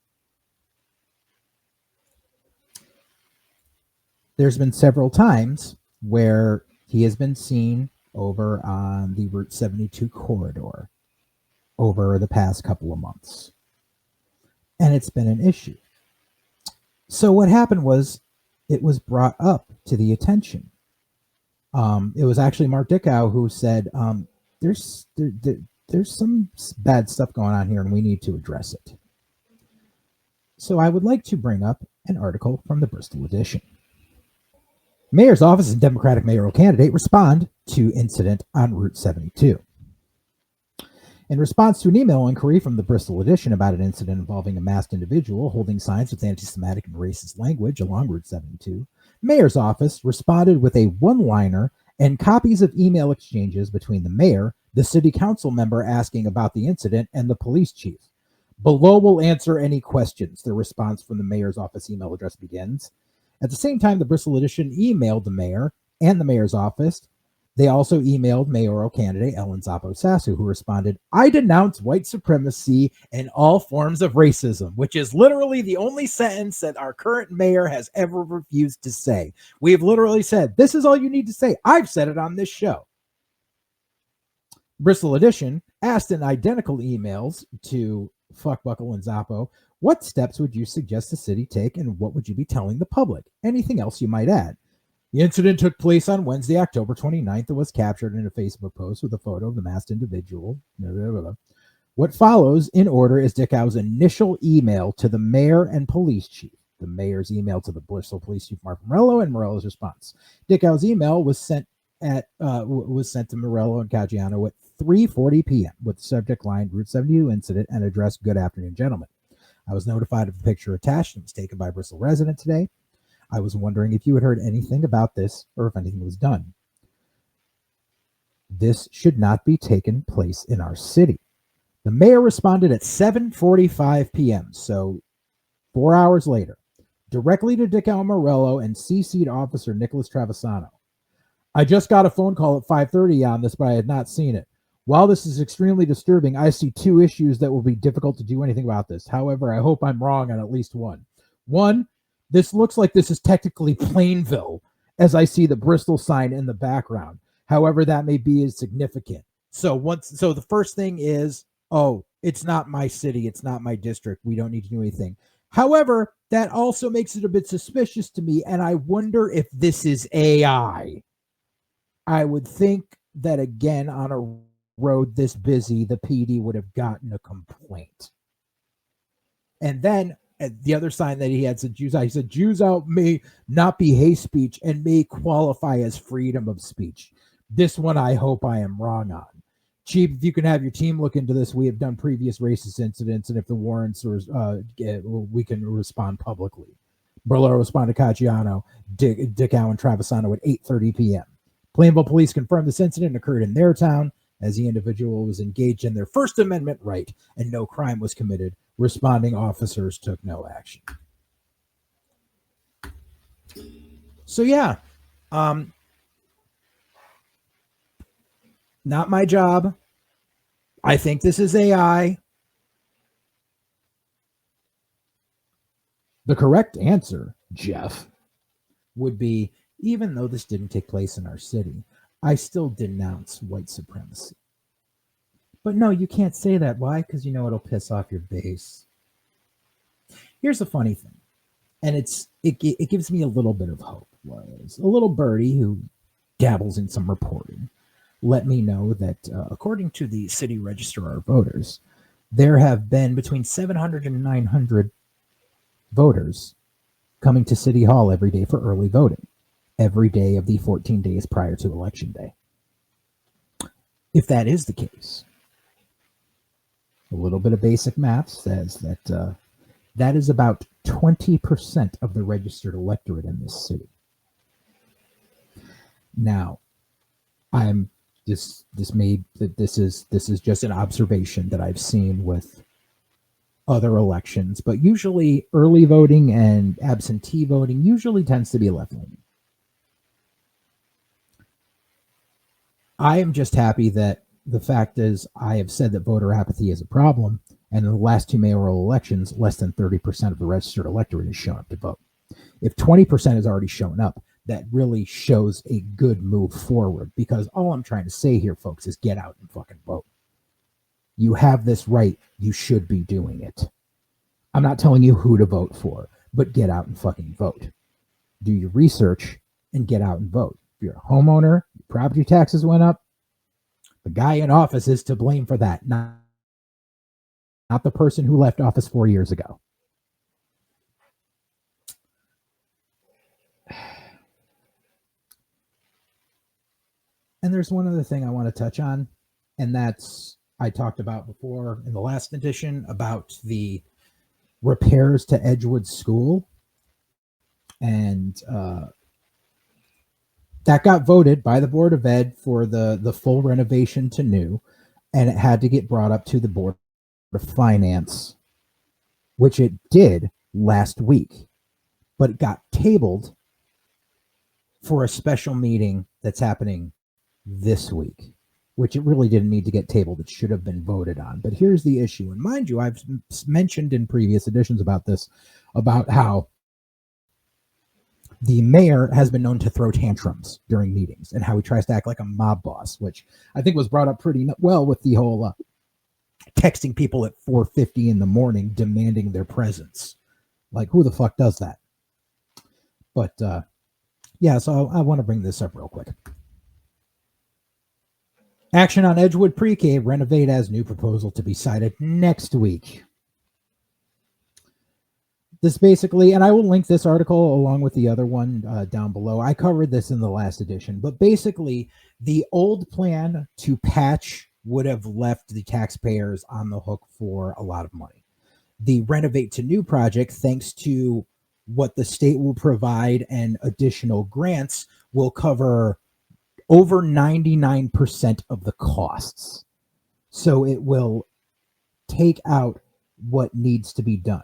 There's been several times where he has been seen over on the Route 72 corridor over the past couple of months. And it's been an issue. So what happened was it was brought up to the attention. It was actually Mark Dickow who said, there's some bad stuff going on here and we need to address it. So I would like to bring up an article from the Bristol Edition. Mayor's office and Democratic mayoral candidate respond to incident on Route 72. In response to an email inquiry from the Bristol Edition about an incident involving a masked individual holding signs with anti-Semitic and racist language along Route 72, Mayor's office responded with a one-liner and copies of email exchanges between the mayor, the city council member asking about the incident, and the police chief. Below will answer any questions. The response from the mayor's office email address begins. At the same time, the Bristol Edition emailed the mayor and the mayor's office. They also emailed mayoral candidate Ellen Zappo-Sassu, who responded, I denounce white supremacy and all forms of racism, which is literally the only sentence that our current mayor has ever refused to say. We have literally said, this is all you need to say. I've said it on this show. Bristol Edition asked in identical emails to Fuckbuckle and Zappo, what steps would you suggest the city take and what would you be telling the public? Anything else you might add? The incident took place on Wednesday, October 29th, and was captured in a Facebook post with a photo of the masked individual. What follows in order is Dickow's initial email to the mayor and police chief. The mayor's email to the Bristol Police Chief Mark Morello and Morello's response. Dickow's email was sent to Morello and Caggiano at 3:40 p.m. with the subject line Route 72 incident and address good afternoon, gentlemen. I was notified of the picture attached and was taken by a Bristol resident today. I was wondering if you had heard anything about this or if anything was done. This should not be taking place in our city. The mayor responded at 7:45 p.m., so 4 hours later, directly to Dickow Morello and CC'd Officer Nicholas Travisano. I just got a phone call at 5:30 on this, but I had not seen it. While this is extremely disturbing, I see two issues that will be difficult to do anything about this. However, I hope I'm wrong on at least one. One, this looks like this is technically Plainville, as I see the Bristol sign in the background. However, that may be insignificant. So the first thing is, oh, it's not my city, it's not my district, we don't need to do anything. However, that also makes it a bit suspicious to me, and I wonder if this is AI. I would think that, again, on a road this busy, the PD would have gotten a complaint. And then the other sign that he had said Jews out. He said Jews out may not be hate speech and may qualify as freedom of speech. This one I hope I am wrong on. Chief, if you can have your team look into this, we have done previous racist incidents, and if the warrants we can respond publicly. Burlow responded to Caggiano, Dickow, and Travisano at 8:30 p.m. Plainville police confirmed this incident occurred in their town as the individual was engaged in their First Amendment right and no crime was committed. Responding officers took no action. So yeah, not my job. I think this is AI. The correct answer, Jeff, would be, even though this didn't take place in our city, I still denounce white supremacy. But no, you can't say that. Why? Because you know it'll piss off your base. Here's the funny thing, and it gives me a little bit of hope. Was a little birdie who dabbles in some reporting let me know that according to the city registrar of voters, there have been between 700 and 900 voters coming to City Hall every day for early voting, every day of the 14 days prior to Election Day. If that is the case, A little bit of basic math says that that is about 20% of the registered electorate in this city. Now, this is just an observation that I've seen with other elections, but usually early voting and absentee voting usually tends to be left-leaning. I am just happy that the fact is I have said that voter apathy is a problem, and in the last two mayoral elections, less than 30% of the registered electorate has shown up to vote. If 20% has already shown up, that really shows a good move forward, because all I'm trying to say here, folks, is get out and fucking vote. You have this right. You should be doing it. I'm not telling you who to vote for, but get out and fucking vote. Do your research and get out and vote. If you're a homeowner, your property taxes went up, the guy in office is to blame for that, not the person who left office 4 years ago. And there's one other thing I want to touch on, and that's I talked about before in the last edition about the repairs to Edgewood School. And that got voted by the Board of Ed for the full renovation to new, and it had to get brought up to the Board of Finance, which it did last week, but it got tabled for a special meeting that's happening this week, which it really didn't need to get tabled. It should have been voted on. But here's the issue. And mind you, I've mentioned in previous editions about this, about how the mayor has been known to throw tantrums during meetings and how he tries to act like a mob boss, which I think was brought up pretty well with the whole texting people at 4:50 in the morning demanding their presence. Like, who the fuck does that? But yeah, so I want to bring this up real quick. Action on Edgewood Pre-K renovate as new proposal to be cited next week. This basically, and I will link this article along with the other one down below. I covered this in the last edition, but basically the old plan to patch would have left the taxpayers on the hook for a lot of money. The renovate to new project, thanks to what the state will provide and additional grants, will cover over 99% of the costs. So it will take out what needs to be done.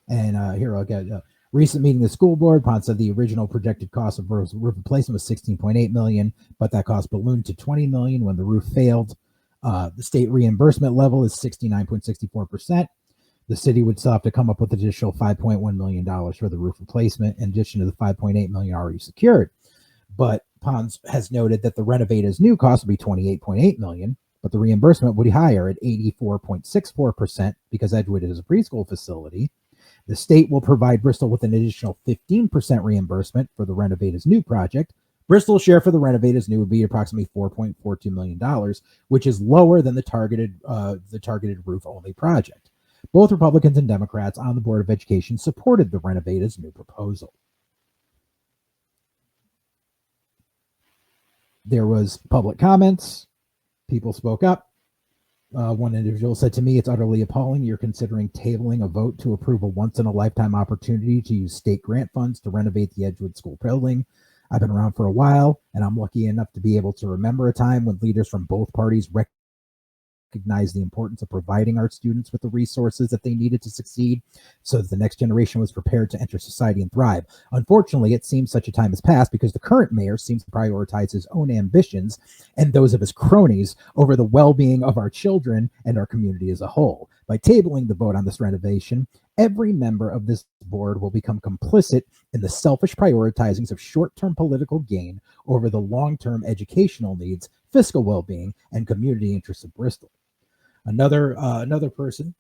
And here I'll get recent meeting of the school board. Pond said the original projected cost of roof replacement was $16.8 million, but that cost ballooned to $20 million when the roof failed. The state reimbursement level is 69.64%. The city would still have to come up with additional $5.1 million for the roof replacement, in addition to the $5.8 million already secured. But Pons has noted that the renovate as new cost would be $28.8 million, but the reimbursement would be higher at 84.64% because Edgewood is a preschool facility. The state will provide Bristol with an additional 15% reimbursement for the renovate as new project. Bristol's share for the renovate as new would be approximately $4.42 million, which is lower than the targeted roof only project. Both Republicans and Democrats on the Board of Education supported the renovate as new proposal. There was public comments. People spoke up. One individual said to me, "It's utterly appalling. You're considering tabling a vote to approve a once-in-a-lifetime opportunity to use state grant funds to renovate the Edgewood School building. I've been around for a while, and I'm lucky enough to be able to remember a time when leaders from both parties recognized the importance of providing our students with the resources that they needed to succeed so that the next generation was prepared to enter society and thrive. Unfortunately, it seems such a time has passed because the current mayor seems to prioritize his own ambitions and those of his cronies over the well-being of our children and our community as a whole. By tabling the vote on this renovation, every member of this board will become complicit in the selfish prioritizings of short-term political gain over the long-term educational needs, fiscal well-being, and community interests of Bristol." Another person,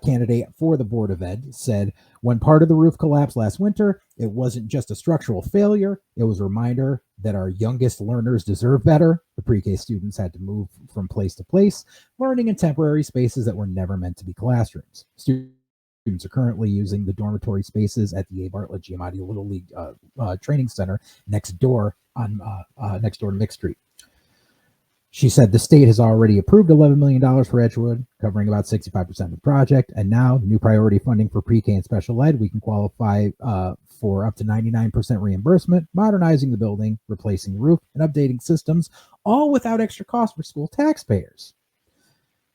candidate for the Board of Ed, said, "When part of the roof collapsed last winter, it wasn't just a structural failure. It was a reminder that our youngest learners deserve better. The pre-K students had to move from place to place, learning in temporary spaces that were never meant to be classrooms. Students are currently using the dormitory spaces at the A. Bartlett Giamatti Little League Training Center next door to Mixed Street." She said the state has already approved $11 million for Edgewood, covering about 65% of the project. And now new priority funding for pre-K and special ed. We can qualify for up to 99% reimbursement, modernizing the building, replacing the roof, and updating systems, all without extra cost for school taxpayers.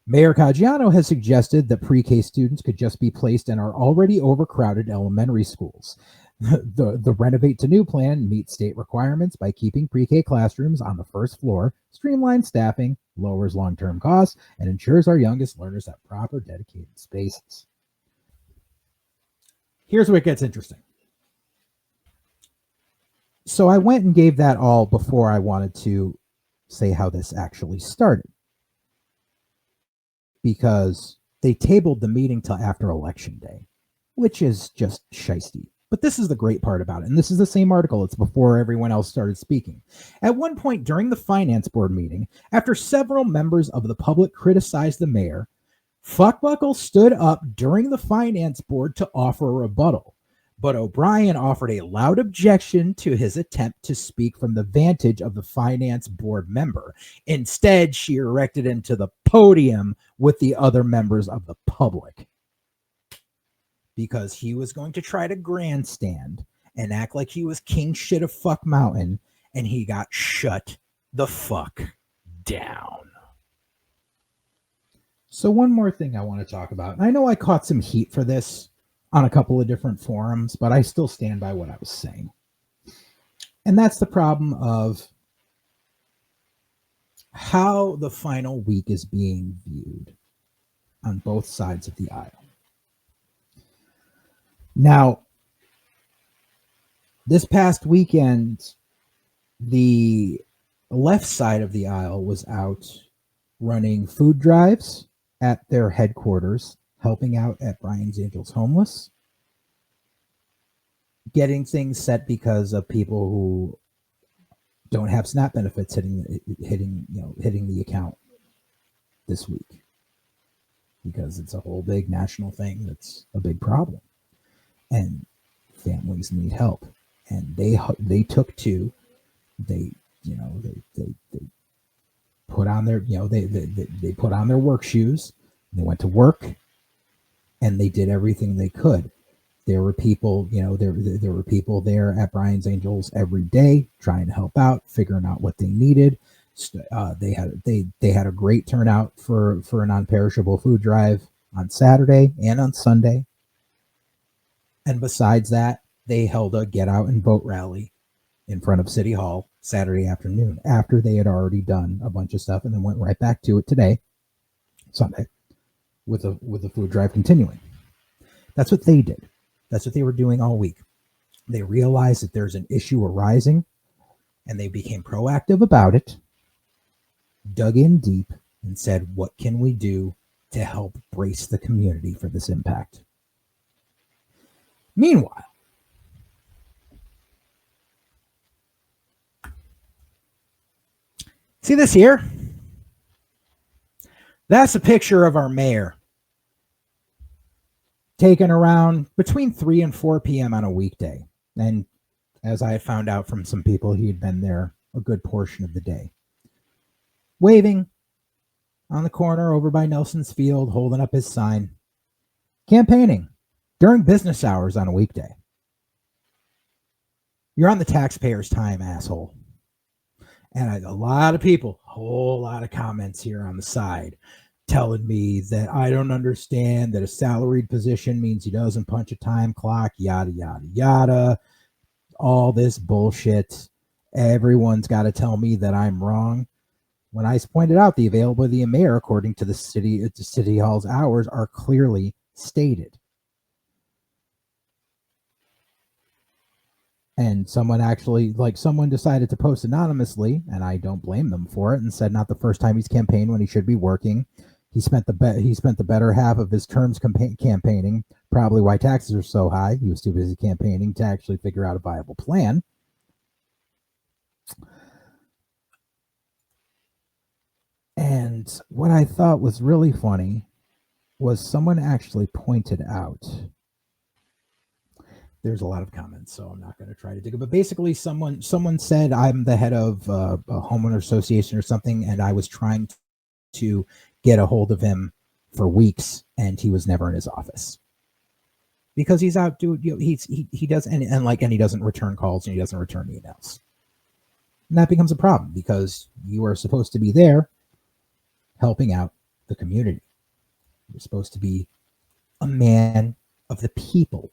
Mayor Caggiano has suggested that pre-K students could just be placed in our already overcrowded elementary schools. The Renovate to New plan meets state requirements by keeping pre-K classrooms on the first floor, streamlines staffing, lowers long-term costs, and ensures our youngest learners have proper dedicated spaces. Here's where it gets interesting. So I went and gave that all before I wanted to say how this actually started, because they tabled the meeting till after Election Day, which is just shiesty. But this is the great part about it, and this is the same article. It's before everyone else started speaking. At one point during the Finance Board meeting, after several members of the public criticized the mayor, Fuckbuckle stood up during the Finance Board to offer a rebuttal. But O'Brien offered a loud objection to his attempt to speak from the vantage of the Finance Board member. Instead, she erected him to the podium with the other members of the public, because he was going to try to grandstand and act like he was king shit of fuck mountain, and he got shut the fuck down. So one more thing I want to talk about, and I know I caught some heat for this on a couple of different forums, but I still stand by what I was saying. And that's the problem of how the final week is being viewed on both sides of the aisle. Now, this past weekend, the left side of the aisle was out running food drives at their headquarters, helping out at Brian's Angels Homeless, getting things set because of people who don't have SNAP benefits hitting the account this week, because it's a whole big national thing that's a big problem. And families need help, and they took to, they put on their, they put on their work shoes, they went to work, and they did everything they could. There were people, there were people there at Brian's Angels every day trying to help out, figuring out what they needed. They had a great turnout for a non-perishable food drive on Saturday and on Sunday. And besides that, they held a get out and vote rally in front of City Hall Saturday afternoon, after they had already done a bunch of stuff, and then went right back to it today, Sunday, with the food drive continuing. That's what they did. That's what they were doing all week. They realized that there's an issue arising, and they became proactive about it, dug in deep, and said, what can we do to help brace the community for this impact? Meanwhile, see this here? That's a picture of our mayor, taken around between 3 and 4 p.m. on a weekday. And as I found out from some people, he'd been there a good portion of the day, waving on the corner over by Nelson's Field, holding up his sign, campaigning during business hours on a weekday. You're on the taxpayer's time, asshole. And a lot of people, a whole lot of comments here on the side, telling me that I don't understand that a salaried position means he doesn't punch a time clock, yada, yada, yada. All this bullshit. Everyone's got to tell me that I'm wrong. When I pointed out the availability of mayor, according to the city hall's hours, are clearly stated. And someone decided to post anonymously, and I don't blame them for it, and said not the first time he's campaigned when he should be working. He spent the better half of his terms campaigning, probably why taxes are so high. He was too busy campaigning to actually figure out a viable plan. And what I thought was really funny was someone actually pointed out there's a lot of comments, so I'm not going to try to dig it. But basically, someone said I'm the head of a homeowner association or something, and I was trying to get a hold of him for weeks, and he was never in his office because he's out doing. He does and he doesn't return calls and he doesn't return emails, and that becomes a problem because you are supposed to be there helping out the community. You're supposed to be a man of the people.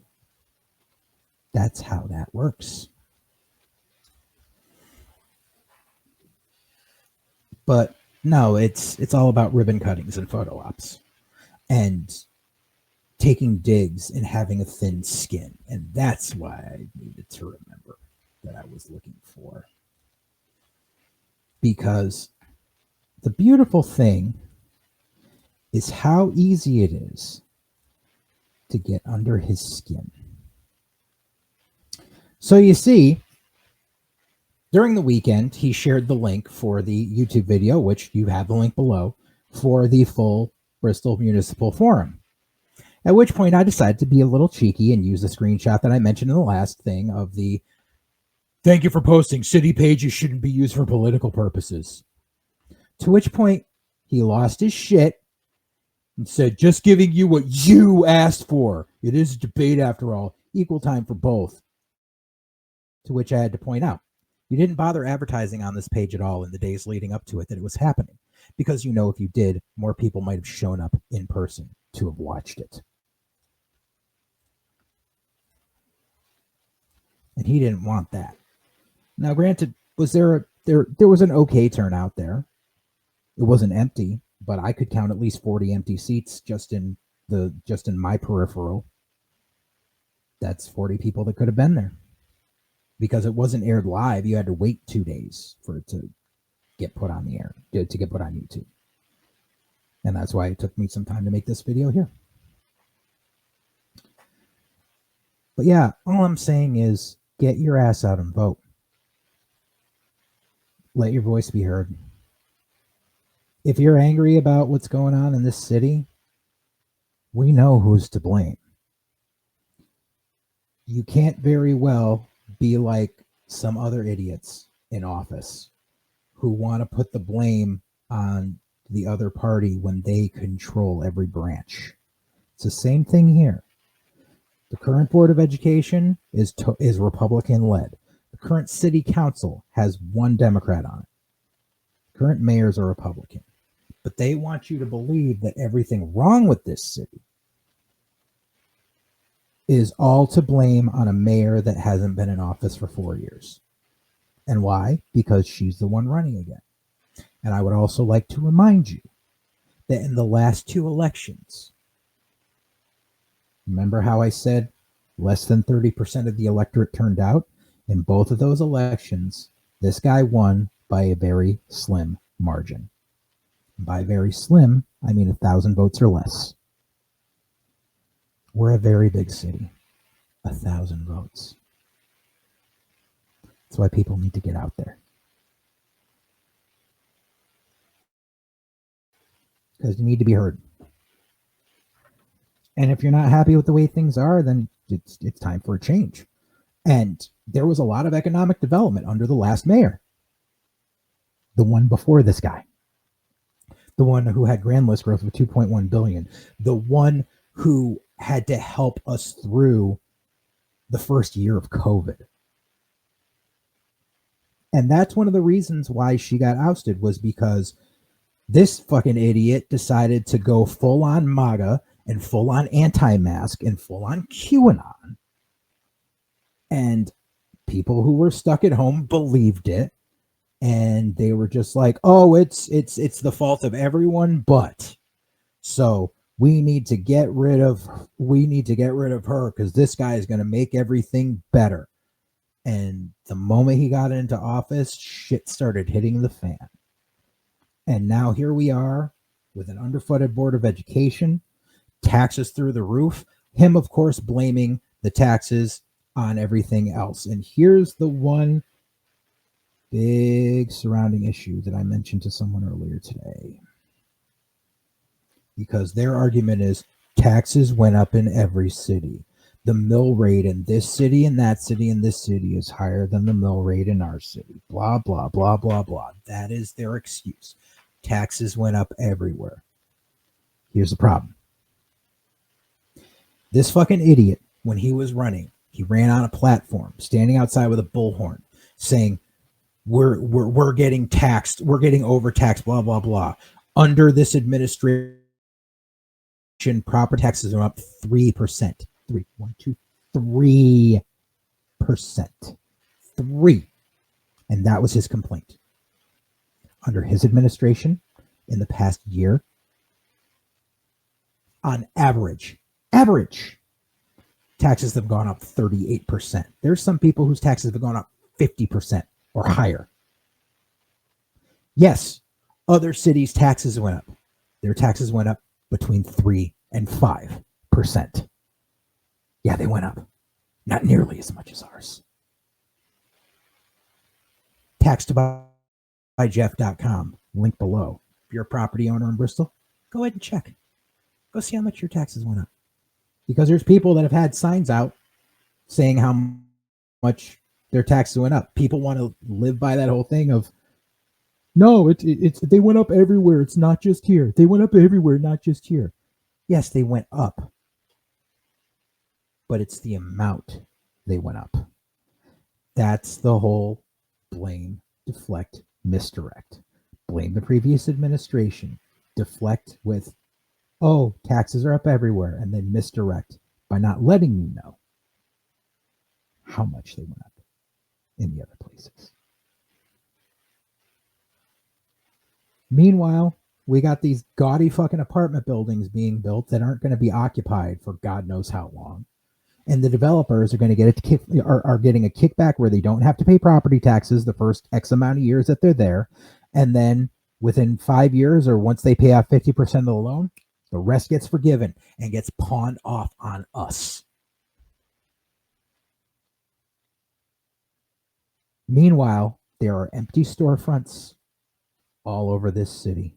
That's how that works. But no, it's all about ribbon cuttings and photo ops and taking digs and having a thin skin. And that's why I needed to remember that I was looking for. Because the beautiful thing is how easy it is to get under his skin. So you see, during the weekend, he shared the link for the YouTube video, which you have the link below, for the full Bristol Municipal Forum. At which point I decided to be a little cheeky and use the screenshot that I mentioned in the last thing of the "thank you for posting, city pages shouldn't be used for political purposes." To which point he lost his shit and said, "just giving you what you asked for. It is a debate after all. Equal time for both." To which I had to point out, you didn't bother advertising on this page at all in the days leading up to it that it was happening. Because if you did, more people might have shown up in person to have watched it. And he didn't want that. Now, granted, there was an okay turnout there. It wasn't empty, but I could count at least 40 empty seats just in my peripheral. That's 40 people that could have been there. Because it wasn't aired live, you had to wait 2 days for it to get put on the air, to get put on YouTube. And that's why it took me some time to make this video here. But yeah, all I'm saying is get your ass out and vote. Let your voice be heard. If you're angry about what's going on in this city, we know who's to blame. You can't very well be like some other idiots in office who want to put the blame on the other party when they control every branch. It's the same thing here. The current Board of Education is Republican-led. The current City Council has one Democrat on it. Current mayors are Republican. But they want you to believe that everything wrong with this city is all to blame on a mayor that hasn't been in office for 4 years. And why? Because she's the one running again. And I would also like to remind you that in the last 2 elections, remember how I said less than 30% of the electorate turned out? In both of those elections, this guy won by a very slim margin. By very slim, I mean 1,000 votes or less. We're a very big city. 1,000 votes. That's why people need to get out there. Because you need to be heard. And if you're not happy with the way things are, then it's time for a change. And there was a lot of economic development under the last mayor. The one before this guy. The one who had grand list growth of 2.1 billion. The one who had to help us through the first year of COVID. And that's one of the reasons why she got ousted, was because this fucking idiot decided to go full on MAGA and full on anti-mask and full on QAnon. And people who were stuck at home believed it. And they were just like, oh, it's the fault of everyone but. So we need to get rid of her because this guy is going to make everything better. And the moment he got into office, shit started hitting the fan. And now here we are with an underfunded Board of Education, taxes through the roof, him, of course, blaming the taxes on everything else. And here's the one big surrounding issue that I mentioned to someone earlier today. Because their argument is taxes went up in every city. the mill rate in this city and that city and this city is higher than the mill rate in our city. Blah, blah, blah, blah, blah. That is their excuse. Taxes went up everywhere. Here's the problem. This fucking idiot, when he was running, he ran on a platform, standing outside with a bullhorn, saying, we're getting taxed, we're getting overtaxed, blah, blah, blah. Under this administration, property taxes are up 3%. 3%. 3. And that was his complaint. Under his administration, in the past year, on average, taxes have gone up 38%. There's some people whose taxes have gone up 50% or higher. Yes, other cities' taxes went up. Their taxes went up between 3 and 5%. Yeah, they went up. Not nearly as much as ours. Taxedbyjeff.com, link below. If you're a property owner in Bristol, go ahead and check. Go see how much your taxes went up. Because there's people that have had signs out saying how much their taxes went up. People want to live by that whole thing of, no, it's they went up everywhere. It's not just here. They went up everywhere, not just here. Yes, they went up. But it's the amount they went up. That's the whole blame, deflect, misdirect. Blame the previous administration. Deflect with, oh, taxes are up everywhere, and then misdirect by not letting you know how much they went up in the other places. Meanwhile, we got these gaudy fucking apartment buildings being built that aren't going to be occupied for God knows how long. And the developers are going to are getting a kickback where they don't have to pay property taxes the first X amount of years that they're there. And then within 5 years, or once they pay off 50% of the loan, the rest gets forgiven and gets pawned off on us. Meanwhile, there are empty storefronts all over this city.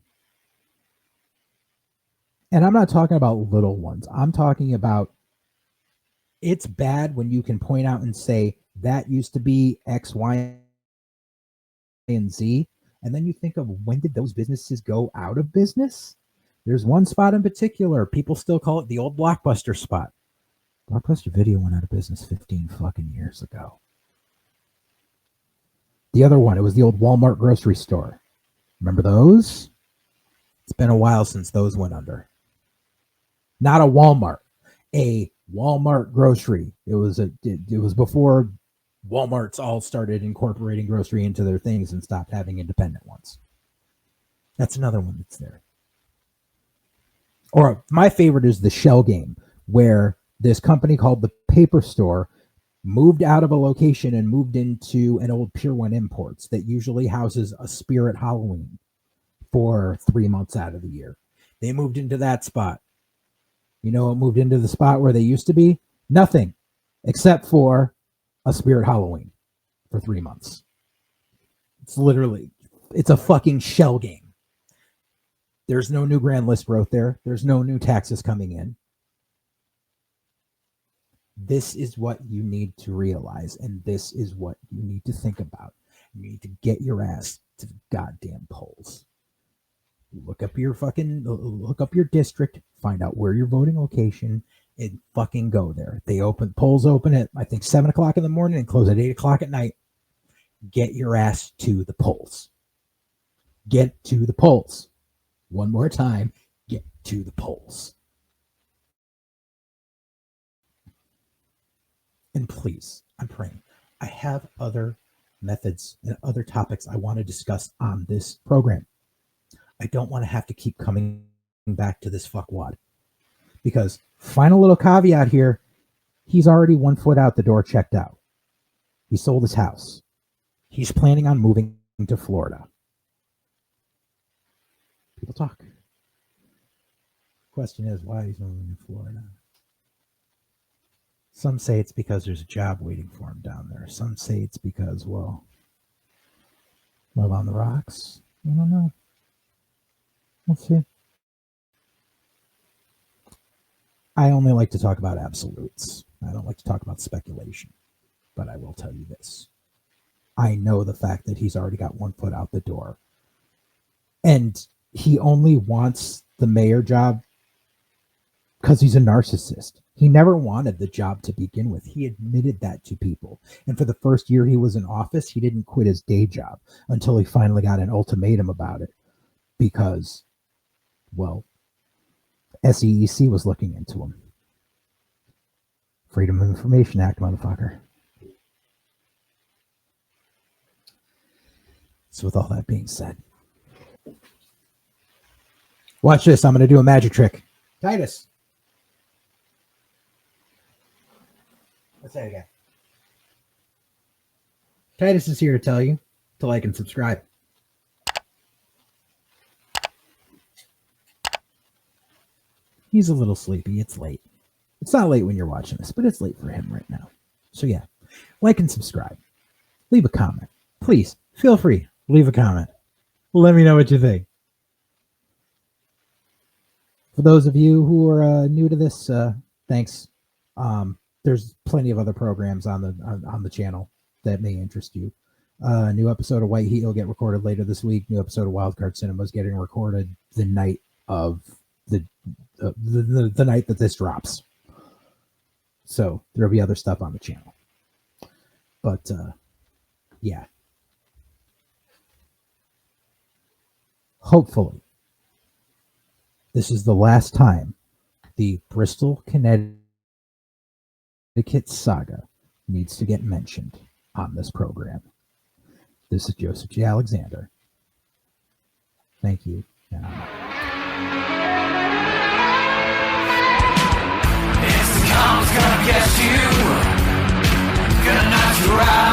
And I'm not talking about little ones. I'm talking about, it's bad when you can point out and say, that used to be X, Y, and Z. And then you think of, when did those businesses go out of business? There's one spot in particular. People still call it the old Blockbuster spot. Blockbuster Video went out of business 15 fucking years ago. The other one, it was the old Walmart grocery store. Remember those? It's been a while since those went under. Not a Walmart, a Walmart grocery. It was before Walmarts all started incorporating grocery into their things and stopped having independent ones. That's another one that's there. Or my favorite is the Shell game, where this company called the Paper Store moved out of a location and moved into an old Pier 1 Imports that usually houses a Spirit Halloween for 3 months out of the year. They moved into that spot. You know what moved into the spot where they used to be? Nothing, except for a Spirit Halloween for 3 months. It's a fucking Shell game. There's no new Grand List growth there. There's no new taxes coming in. This is what you need to realize, and this is what you need to think about. You need to get your ass to the goddamn polls. Look up your district, find out where your voting location, and fucking go there. Polls open at, I think, 7 o'clock in the morning and close at 8 o'clock at night. Get your ass to the polls. Get to the polls. One more time, get to the polls. And please, I'm praying. I have other methods and other topics I want to discuss on this program. I don't want to have to keep coming back to this fuckwad. Because, final little caveat here, he's already 1 foot out the door, checked out. He sold his house. He's planning on moving to Florida. People talk. Question is, why he's moving to Florida? Some say it's because there's a job waiting for him down there. Some say it's because, well, love on the rocks. I don't know. We'll see. I only like to talk about absolutes. I don't like to talk about speculation. But I will tell you this. I know the fact that he's already got one foot out the door. And he only wants the mayor job because he's a narcissist. He never wanted the job to begin with. He admitted that to people. And for the first year he was in office, he didn't quit his day job until he finally got an ultimatum about it. Because, well, SEEC was looking into him. Freedom of Information Act, motherfucker. So with all that being said, watch this. I'm going to do a magic trick. Titus. Let's say it again. Titus is here to tell you to like and subscribe. He's a little sleepy. It's late. It's not late when you're watching this, but it's late for him right now. So yeah, like and subscribe. Leave a comment. Please, feel free. Leave a comment. Let me know what you think. For those of you who are new to this, thanks. There's plenty of other programs on the channel that may interest you. New episode of White Heat will get recorded later this week. New episode of Wildcard Cinema is getting recorded the night of the night that this drops. So there'll be other stuff on the channel. But yeah. Hopefully, this is the last time the Bristol, Connecticut saga needs to get mentioned on this program. This is Joseph J. Alexander. Thank you. It's the karma's gonna get you, gonna knock you out.